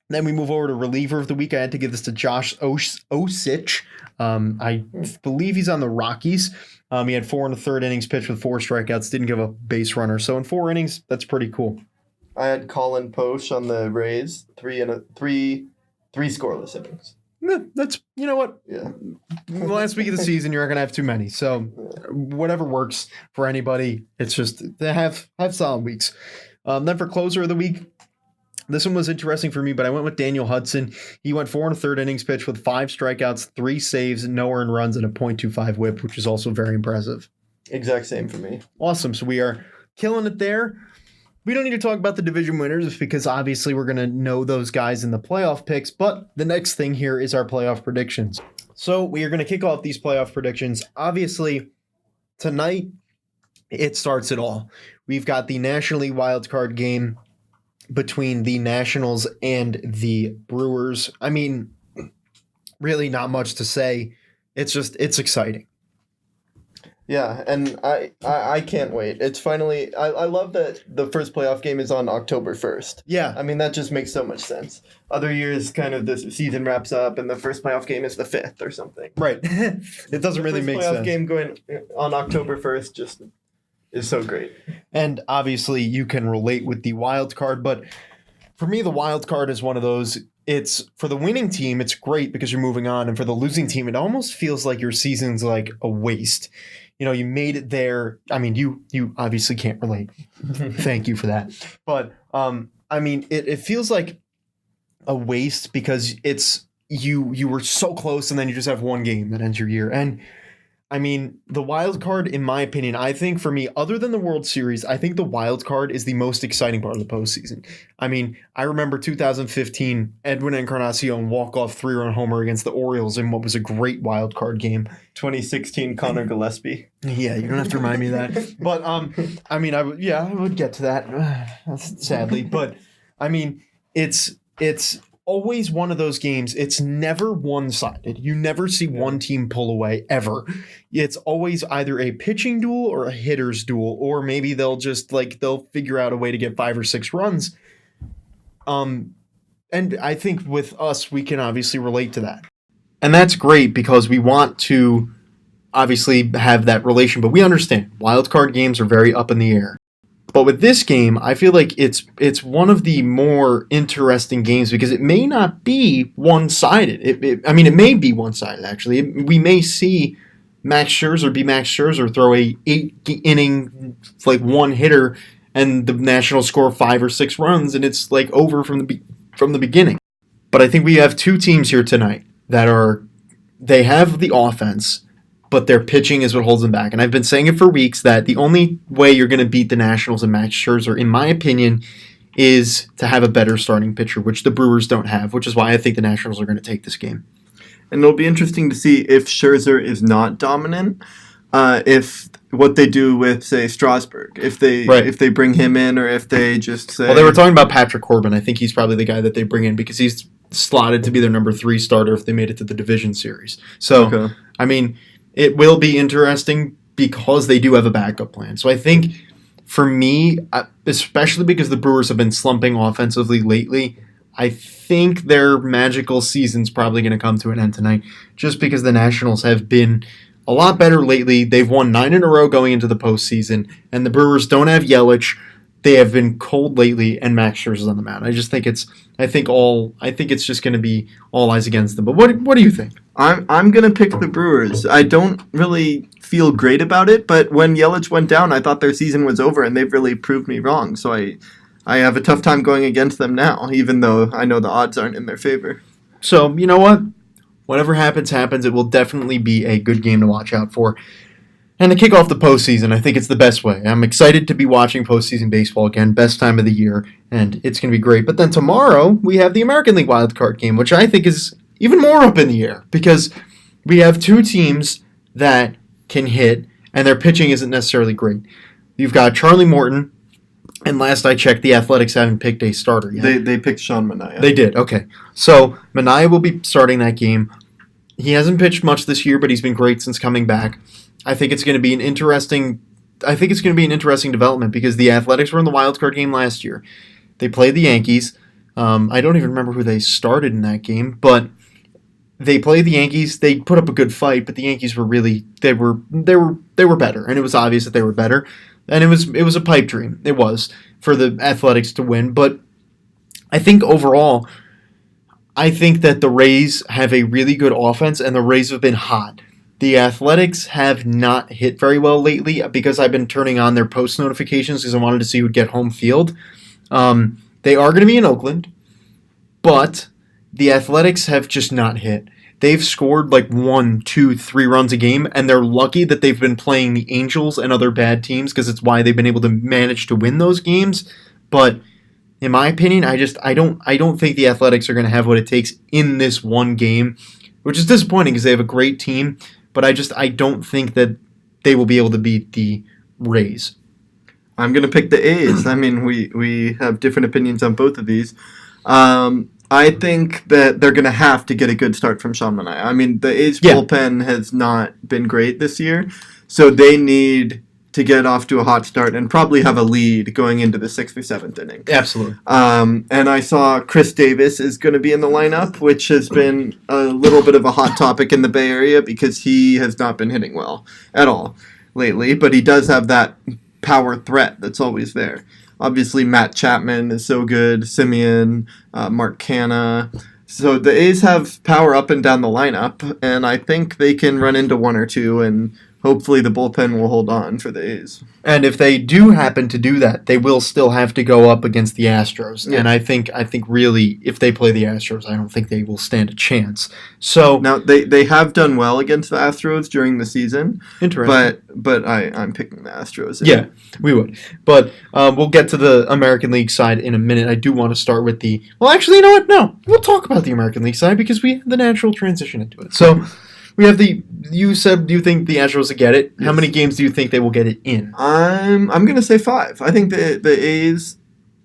then we move over to reliever of the week. I had to give this to Josh Osich. I believe he's on the Rockies. He had 4 1/3 innings pitched with 4 strikeouts, didn't give a base runner. So in 4 innings, that's pretty cool. I had Colin Poche on the Rays, 3 scoreless innings. That's, you know what? Yeah. Last week of the season, you're not going to have too many. So whatever works for anybody, it's just they have solid weeks. Then for closer of the week, this one was interesting for me, but I went with Daniel Hudson. He went 4 1/3 innings pitched with 5 strikeouts, 3 saves, no earned runs, and a .25 whip, which is also very impressive. Exact same for me. Awesome. So we are killing it there. We don't need to talk about the division winners because obviously we're going to know those guys in the playoff picks, but the next thing here is our playoff predictions. So we are going to kick off these playoff predictions. Obviously, tonight, it starts it all. We've got the National League wildcard game between the Nationals and the Brewers. I mean, really not much to say. It's exciting. Yeah, and I can't wait. It's finally, I love that the first playoff game is on October 1st. Yeah. I mean, that just makes so much sense. Other years, kind of the season wraps up and the first playoff game is the 5th or something. Right. It doesn't really make sense. The playoff game going on October 1st just is so great. And obviously you can relate with the wild card, but for me, the wild card is one of those. It's for the winning team, it's great because you're moving on. And for the losing team, it almost feels like your season's like a waste. You know, you made it there. I mean, you obviously can't relate. Thank you for that. But I mean, it feels like a waste because it's you were so close and then you just have one game that ends your year. And I mean, the wild card, in my opinion, I think for me, other than the World Series, I think the wild card is the most exciting part of the postseason. I mean, I remember 2015, Edwin Encarnacion walk-off 3-run homer against the Orioles in what was a great wild card game. 2016 Connor Gillespie. Yeah, you don't have to remind me of that. But I mean, I would get to that, sadly. But I mean, it's always one of those games. It's never one-sided. You never see one team pull away ever. It's always either a pitching duel or a hitter's duel, or maybe they'll figure out a way to get 5 or 6 runs. And I think with us, we can obviously relate to that. And that's great because we want to obviously have that relation, but we understand wild card games are very up in the air. But with this game, I feel like it's one of the more interesting games because it may not be one-sided. It may be one-sided, actually. We may see Max Scherzer throw a 8-inning, one hitter, and the Nationals score 5 or 6 runs, and it's over from the beginning. But I think we have 2 teams here tonight they have the offense, but their pitching is what holds them back. And I've been saying it for weeks that the only way you're going to beat the Nationals and Max Scherzer, in my opinion, is to have a better starting pitcher, which the Brewers don't have, which is why I think the Nationals are going to take this game. And it'll be interesting to see if Scherzer is not dominant, if what they do with, say, Strasburg, if they bring him in or if they just say... Well, they were talking about Patrick Corbin. I think he's probably the guy that they bring in because he's slotted to be their number 3 starter if they made it to the division series. So, okay. I mean... It will be interesting because they do have a backup plan. So I think for me, especially because the Brewers have been slumping offensively lately, I think their magical season's probably going to come to an end tonight just because the Nationals have been a lot better lately. They've won 9 in a row going into the postseason, and the Brewers don't have Yelich. They have been cold lately, and Max Scherzer's on the mound. I think it's just going to be all eyes against them. But what do you think? I'm going to pick the Brewers. I don't really feel great about it, but when Yelich went down, I thought their season was over, and they've really proved me wrong. So I have a tough time going against them now, even though I know the odds aren't in their favor. So, you know what? Whatever happens. It will definitely be a good game to watch out for. And to kick off the postseason, I think it's the best way. I'm excited to be watching postseason baseball again, best time of the year, and it's going to be great. But then tomorrow, we have the American League wildcard game, which I think is even more up in the air because we have 2 teams that can hit, and their pitching isn't necessarily great. You've got Charlie Morton, and last I checked, the Athletics haven't picked a starter yet. They picked Sean Manaea. They did, okay. So Manaea will be starting that game. He hasn't pitched much this year, but he's been great since coming back. I think it's going to be an interesting development because the Athletics were in the wild card game last year. They played the Yankees. I don't even remember who they started in that game, but they played the Yankees. They put up a good fight, but the Yankees were really they were better, and it was obvious that they were better. And it was a pipe dream. It was for the Athletics to win, but I think overall, I think that the Rays have a really good offense, and the Rays have been hot. The Athletics have not hit very well lately because I've been turning on their post notifications because I wanted to see who would get home field. They are going to be in Oakland, but the Athletics have just not hit. They've scored 1, 2, 3 runs a game, and they're lucky that they've been playing the Angels and other bad teams because it's why they've been able to manage to win those games. But in my opinion, I don't think the Athletics are going to have what it takes in this one game, which is disappointing because they have a great team. But I don't think that they will be able to beat the Rays. I'm going to pick the A's. I mean, we have different opinions on both of these. I think that they're going to have to get a good start from Sean Manaea. I mean, the A's bullpen has not been great this year, so they need to get off to a hot start and probably have a lead going into the 6th or 7th inning. Absolutely. And I saw Chris Davis is going to be in the lineup, which has been a little bit of a hot topic in the Bay Area because he has not been hitting well at all lately, but he does have that power threat that's always there. Obviously, Matt Chapman is so good, Simeon, Mark Canha. So the A's have power up and down the lineup, and I think they can run into 1 or 2 and hopefully the bullpen will hold on for the A's. And if they do happen to do that, they will still have to go up against the Astros. Yeah. And I think really, if they play the Astros, I don't think they will stand a chance. So now they have done well against the Astros during the season. Interesting. But I'm picking the Astros. Yeah, we would. But we'll get to the American League side in a minute. I do want to start with the... Well, actually, you know what? No. We'll talk about the American League side because we have the natural transition into it. So we have the... You said you think the Astros will get it. Yes. How many games do you think they will get it in? I'm going to say 5. I think the A's...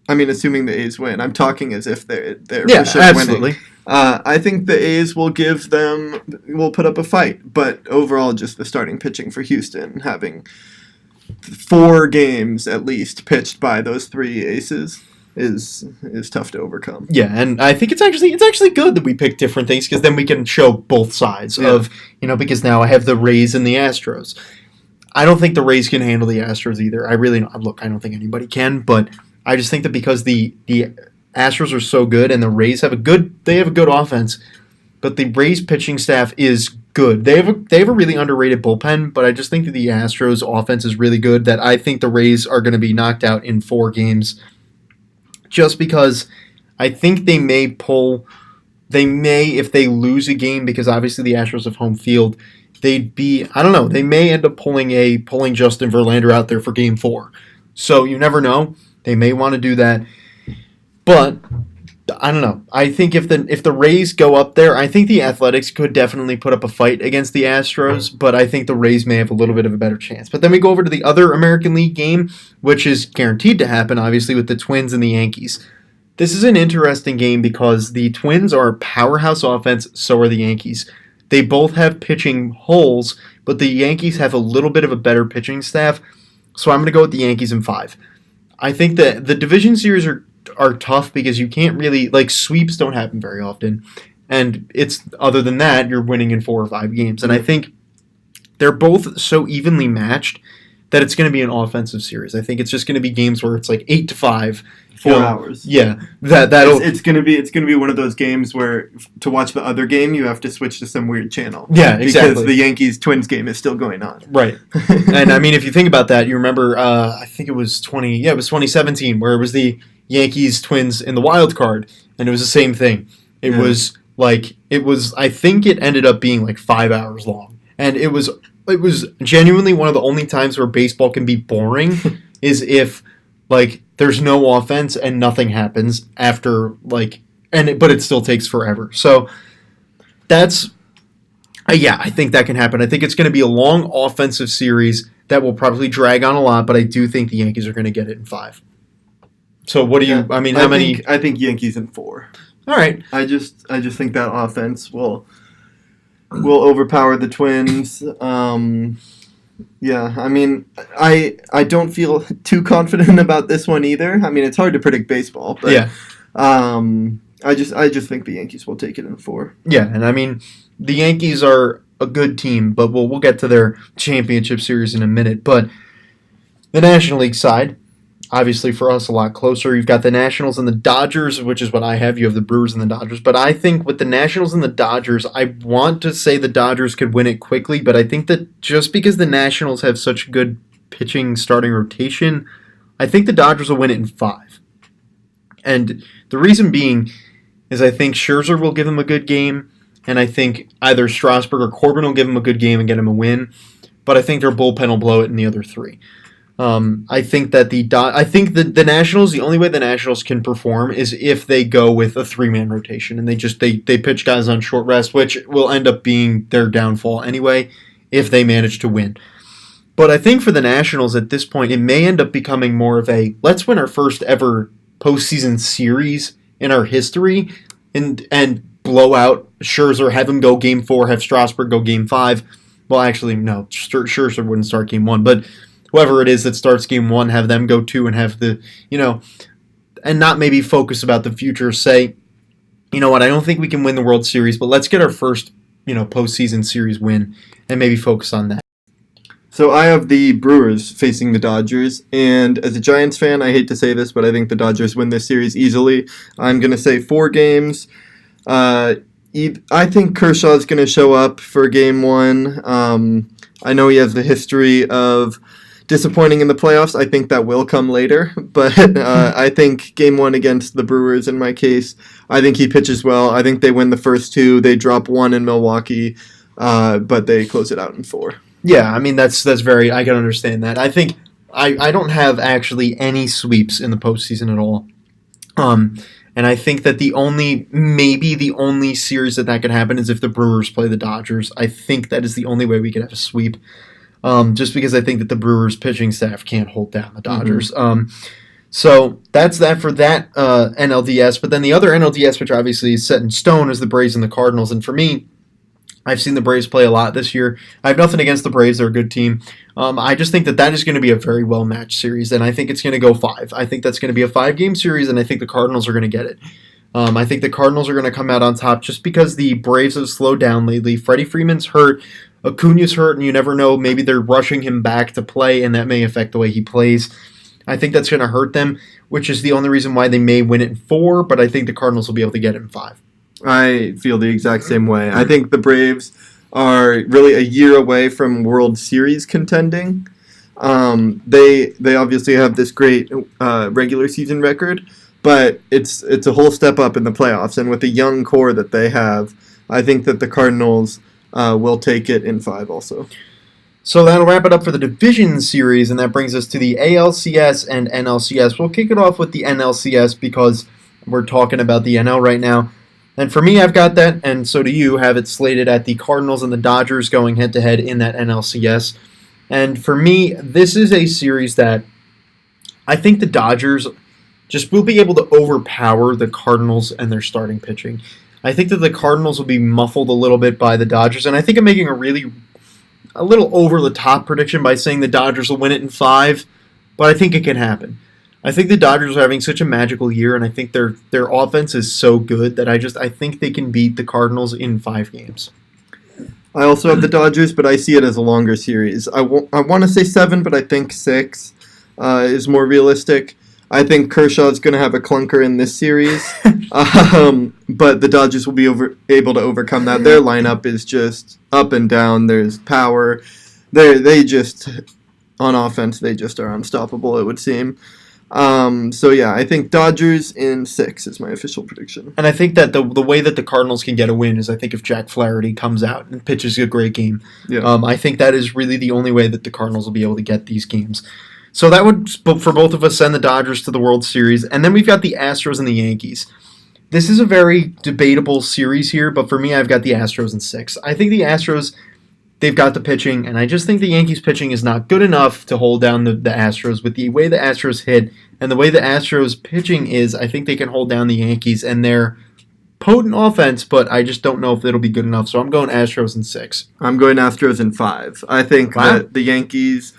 I mean, assuming the A's win. I'm talking as if they're for sure absolutely. Winning. I think the A's will put up a fight, but overall, just the starting pitching for Houston, having 4 games at least pitched by those 3 aces is tough to overcome. Yeah, and I think it's actually good that we pick different things because then we can show both sides of, because now I have the Rays and the Astros. I don't think the Rays can handle the Astros either. I don't think anybody can, but I just think that because the Astros are so good and the Rays have a good offense, but the Rays pitching staff is good. They have a really underrated bullpen, but I just think that the Astros offense is really good that I think the Rays are going to be knocked out in 4 games just because I think they may, if they lose a game, because obviously the Astros have home field, they may end up pulling Justin Verlander out there for game 4. So you never know. They may want to do that. But I don't know. I think if the Rays go up there, I think the Athletics could definitely put up a fight against the Astros, but I think the Rays may have a little bit of a better chance. But then we go over to the other American League game, which is guaranteed to happen, obviously, with the Twins and the Yankees. This is an interesting game because the Twins are a powerhouse offense, so are the Yankees. They both have pitching holes, but the Yankees have a little bit of a better pitching staff, so I'm going to go with the Yankees in 5. I think that the division series are tough because you can't really, sweeps don't happen very often. And it's, other than that, you're winning in 4 or 5 games. And I think they're both so evenly matched that it's going to be an offensive series. I think it's just going to be games where it's 8-5. 4 hours. Yeah. It's going to be one of those games where to watch the other game, you have to switch to some weird channel. Yeah, exactly. Because the Yankees-Twins game is still going on. Right. And, I mean, if you think about that, you remember, I think it was 2017, where it was the Yankees-Twins in the wild card, and it was the same thing. It was, I think it ended up being 5 hours long. And it was genuinely one of the only times where baseball can be boring is if, there's no offense and nothing happens after, but it still takes forever. So that's, I think that can happen. I think it's going to be a long offensive series that will probably drag on a lot, but I do think the Yankees are going to get it in 5. So what do you, how many? I think Yankees in 4. All right. I just think that offense will overpower the Twins. Yeah, I mean, I don't feel too confident about this one either. I mean, it's hard to predict baseball, but I just think the Yankees will take it in 4. Yeah, and I mean, the Yankees are a good team, but we'll get to their championship series in a minute. But the National League side, obviously for us a lot closer. You've got the Nationals and the Dodgers, which is what I have. You have the Brewers and the Dodgers. But I think with the Nationals and the Dodgers, I want to say the Dodgers could win it quickly, but I think that just because the Nationals have such good pitching starting rotation, I think the Dodgers will win it in 5. And the reason being is I think Scherzer will give them a good game, and I think either Strasburg or Corbin will give them a good game and get them a win, but I think their bullpen will blow it in the other 3. I think that the Nationals, the only way the Nationals can perform is if they go with a 3-man rotation and they pitch guys on short rest, which will end up being their downfall anyway if they manage to win. But I think for the Nationals at this point, it may end up becoming more of a let's win our first ever postseason series in our history and blow out Scherzer, have him go game 4, have Strasburg go game 5. Well, actually, no, Scherzer wouldn't start game 1, but whoever it is that starts game 1, have them go 2 and have the, and not maybe focus about the future. Say, you know what, I don't think we can win the World Series, but let's get our first, postseason series win and maybe focus on that. So I have the Brewers facing the Dodgers, and as a Giants fan, I hate to say this, but I think the Dodgers win this series easily. I'm going to say 4 games. I think Kershaw's going to show up for Game 1. I know he has the history of disappointing in the playoffs. I think that will come later. But I think Game 1 against the Brewers, in my case, I think he pitches well. I think they win the first 2. They drop 1 in Milwaukee, but they close it out in 4. Yeah, I mean, that's very, I can understand that. I think I don't have actually any sweeps in the postseason at all. And I think that maybe the only series that could happen is if the Brewers play the Dodgers. I think that is the only way we could have a sweep. Just because I think that the Brewers pitching staff can't hold down the Dodgers. So that's that for that NLDS. But then the other NLDS, which obviously is set in stone, is the Braves and the Cardinals. And for me, I've seen the Braves play a lot this year. I have nothing against the Braves. They're a good team. I just think that is going to be a very well-matched series, and I think it's going to go 5. I think that's going to be a 5-game series, and I think the Cardinals are going to get it. I think the Cardinals are going to come out on top just because the Braves have slowed down lately. Freddie Freeman's hurt. Acuna's hurt, and you never know. Maybe they're rushing him back to play, and that may affect the way he plays. I think that's going to hurt them, which is the only reason why they may win it in 4, but I think the Cardinals will be able to get it in 5. I feel the exact same way. I think the Braves are really a year away from World Series contending. They obviously have this great regular season record, but it's a whole step up in the playoffs. And with the young core that they have, I think that the Cardinals will take it in 5 also. So that'll wrap it up for the division series, and that brings us to the ALCS and NLCS. We'll kick it off with the NLCS because we're talking about the NL right now. And for me, I've got that, and so do you, have it slated at the Cardinals and the Dodgers going head-to-head in that NLCS. And for me, this is a series that I think the Dodgers just will be able to overpower the Cardinals and their starting pitching. I think that the Cardinals will be muffled a little bit by the Dodgers, and I think I'm making a little over-the-top prediction by saying the Dodgers will win it in 5, but I think it can happen. I think the Dodgers are having such a magical year, and I think their offense is so good that I think they can beat the Cardinals in 5 games. I also have the Dodgers, but I see it as a longer series. I want to say 7, but I think 6 is more realistic. I think Kershaw is going to have a clunker in this series, but the Dodgers will be able to overcome that. Their lineup is just up and down. There's power. They just, on offense, they just are unstoppable, it would seem. So yeah, I think Dodgers in 6 is my official prediction. And I think that the way that the Cardinals can get a win is I think if Jack Flaherty comes out and pitches a great game. Yeah. I think that is really the only way that the Cardinals will be able to get these games. So that would, for both of us, send the Dodgers to the World Series. And then we've got the Astros and the Yankees. This is a very debatable series here, but for me, I've got the Astros in 6. I think the Astros, they've got the pitching, and I just think the Yankees pitching is not good enough to hold down the Astros. With the way the Astros hit and the way the Astros pitching is, I think they can hold down the Yankees and their potent offense, but I just don't know if it'll be good enough. So I'm going Astros in 6. I'm going Astros in 5. I think that the Yankees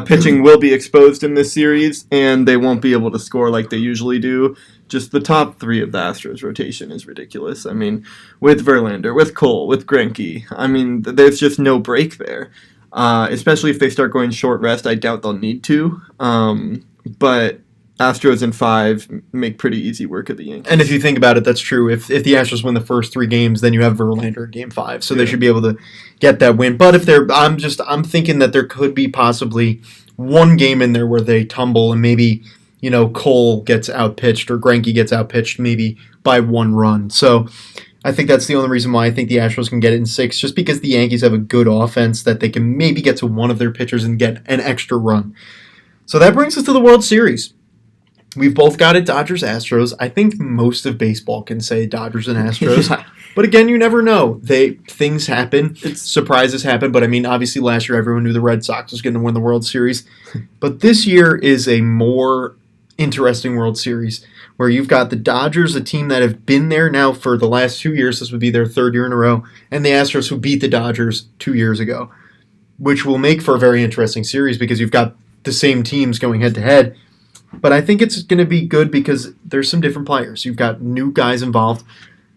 pitching will be exposed in this series, and they won't be able to score like they usually do. Just the top 3 of the Astros rotation is ridiculous. I mean, with Verlander, with Cole, with Greinke, I mean, there's just no break there. Especially if they start going short rest, I doubt they'll need to. But Astros in 5 make pretty easy work of the Yankees. And if you think about it, that's true. If the Astros win the first 3 games, then you have Verlander in Game 5, so they should be able to get that win. But if I'm thinking that there could be possibly one game in there where they tumble and maybe Cole gets outpitched or Greinke gets outpitched maybe by 1 run. So I think that's the only reason why I think the Astros can get it in 6, just because the Yankees have a good offense that they can maybe get to one of their pitchers and get an extra run. So that brings us to the World Series. We've both got it, Dodgers, Astros. I think most of baseball can say Dodgers and Astros. Yeah. But again, you never know. Things happen. Surprises happen. But I mean, obviously last year everyone knew the Red Sox was going to win the World Series. But this year is a more interesting World Series where you've got the Dodgers, a team that have been there now for the last 2 years. This would be their 3rd year in a row. And the Astros, who beat the Dodgers 2 years ago, which will make for a very interesting series because you've got the same teams going head-to-head. But I think it's going to be good because there's some different players. You've got new guys involved.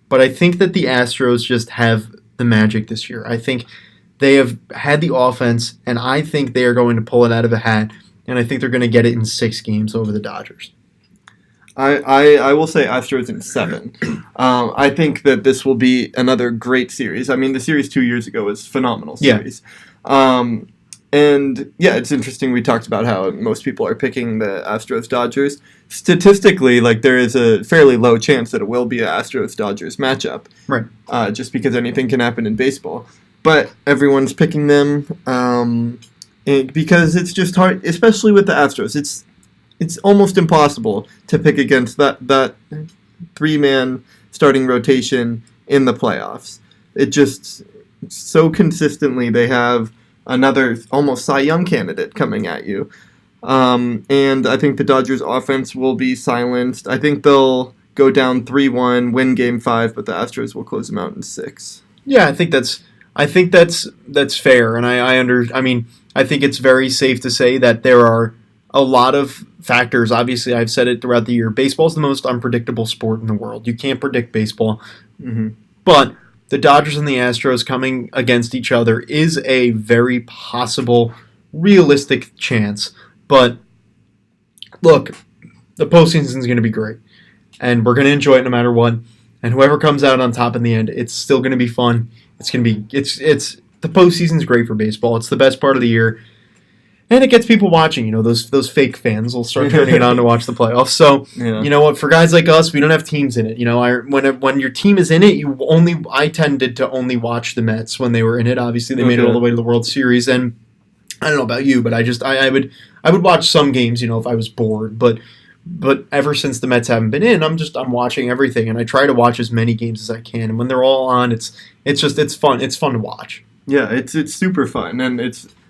But I think that the Astros just have the magic this year. I think they have had the offense, and I think they are going to pull it out of a hat. And I think they're going to get it in 6 games over the Dodgers. I will say Astros in 7. I think that this will be another great series. I mean, the series 2 years ago was a phenomenal series. And yeah, it's interesting. We talked about how most people are picking the Astros-Dodgers. Statistically, like, there is a fairly low chance that it will be an Astros-Dodgers matchup. Right. Just because anything can happen in baseball. But everyone's picking them because it's just hard, especially with the Astros. It's almost impossible to pick against that 3-man starting rotation in the playoffs. It just so consistently they have another almost Cy Young candidate coming at you. And I think the Dodgers offense will be silenced. I think they'll go down 3-1, win Game 5, but the Astros will close them out in 6. Yeah, I think that's fair, and I mean, I think it's very safe to say that there are a lot of factors. Obviously, I've said it throughout the year. Baseball's the most unpredictable sport in the world. You can't predict baseball. Mm-hmm. But the Dodgers and the Astros coming against each other is a very possible, realistic chance. But look, the postseason is going to be great, and we're going to enjoy it no matter what. And whoever comes out on top in the end, it's still going to be fun. It's going to be the postseason's great for baseball. It's the best part of the year. And it gets people watching. Those fake fans will start turning it on to watch the playoffs. So, You know what? For guys like us, we don't have teams in it. When your team is in it, I tended to only watch the Mets when they were in it. Obviously, they made it all the way to the World Series. And I don't know about you, but I would watch some games, if I was bored. But ever since the Mets haven't been in, I'm watching everything, and I try to watch as many games as I can. And when they're all on, it's fun. It's fun to watch. Yeah, it's super fun, and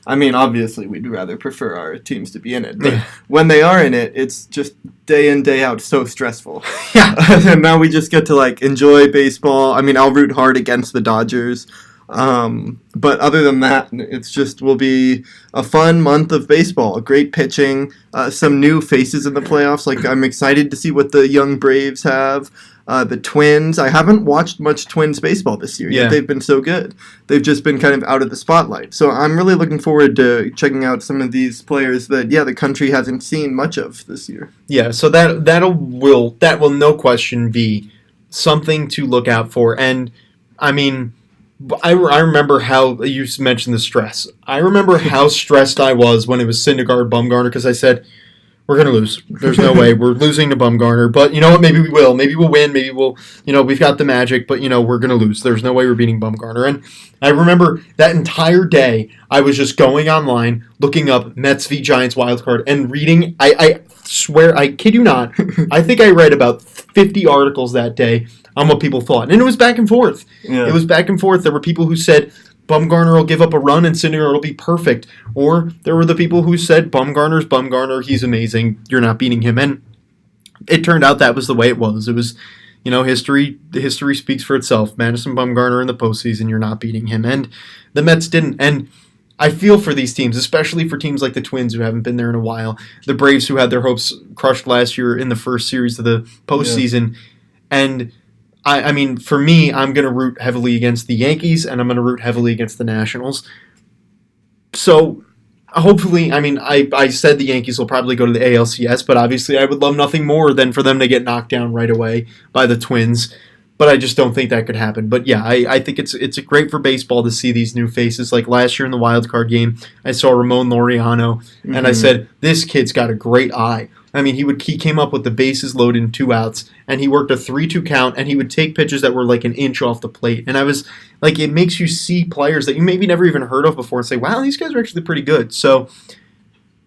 I mean, obviously, we'd rather prefer our teams to be in it. But when they are in it, it's just day in, day out so stressful. Yeah. And now we just get to, enjoy baseball. I mean, I'll root hard against the Dodgers. But other than that, will be a fun month of baseball. Great pitching, some new faces in the playoffs. I'm excited to see what the young Braves have. The Twins. I haven't watched much Twins baseball this year. Yet they've been so good. They've just been kind of out of the spotlight. So I'm really looking forward to checking out some of these players that the country hasn't seen much of this year. Yeah, so that will no question be something to look out for. And I mean, I remember how you mentioned the stress. I remember how stressed I was when it was Syndergaard Bumgarner, because I said, we're going to lose. There's no way. We're losing to Bumgarner. But you know what? Maybe we will. Maybe we'll win. Maybe we'll, we've got the magic, but, we're going to lose. There's no way we're beating Bumgarner. And I remember that entire day, I was just going online, looking up Mets v. Giants wildcard, and reading. I swear, I kid you not, I think I read about 50 articles that day on what people thought. And it was back and forth. Yeah. It was back and forth. There were people who said Bumgarner will give up a run and Syndergaard will be perfect. Or there were the people who said Bumgarner's Bumgarner, he's amazing, you're not beating him. And it turned out that was the way it was. It was, history speaks for itself. Madison Bumgarner in the postseason, you're not beating him. And the Mets didn't. And I feel for these teams, especially for teams like the Twins who haven't been there in a while, the Braves who had their hopes crushed last year in the first series of the postseason. Yeah. And I mean, for me, I'm going to root heavily against the Yankees, and I'm going to root heavily against the Nationals. So, hopefully, I mean, I said the Yankees will probably go to the ALCS, but obviously I would love nothing more than for them to get knocked down right away by the Twins. But I just don't think that could happen. But yeah, I think it's great for baseball to see these new faces. Like last year in the wild card game, I saw Ramon Laureano, and I said, this kid's got a great eye. I mean, he came up with the bases loaded in 2 outs, and he worked a 3-2 count, and he would take pitches that were like an inch off the plate. And I was like, it makes you see players that you maybe never even heard of before and say, wow, these guys are actually pretty good. So,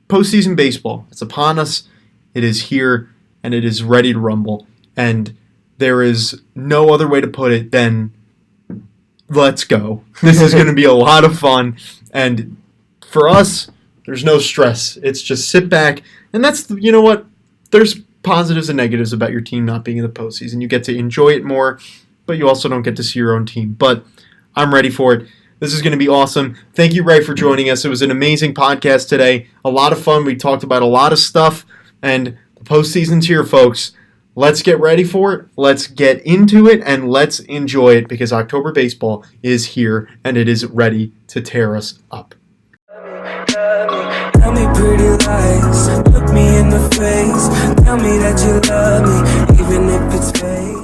postseason baseball, it's upon us. It is here, and it is ready to rumble. And there is no other way to put it than let's go. This is going to be a lot of fun. And for us, there's no stress. It's just sit back. And that's, you know what? There's positives and negatives about your team not being in the postseason. You get to enjoy it more, but you also don't get to see your own team. But I'm ready for it. This is going to be awesome. Thank you, Ray, for joining us. It was an amazing podcast today. A lot of fun. We talked about a lot of stuff. And the postseason's here, folks. Let's get ready for it. Let's get into it, and let's enjoy it, because October baseball is here, and it is ready to tear us up. Tell me pretty lies, look me in the face. Tell me that you love me, even if it's fake.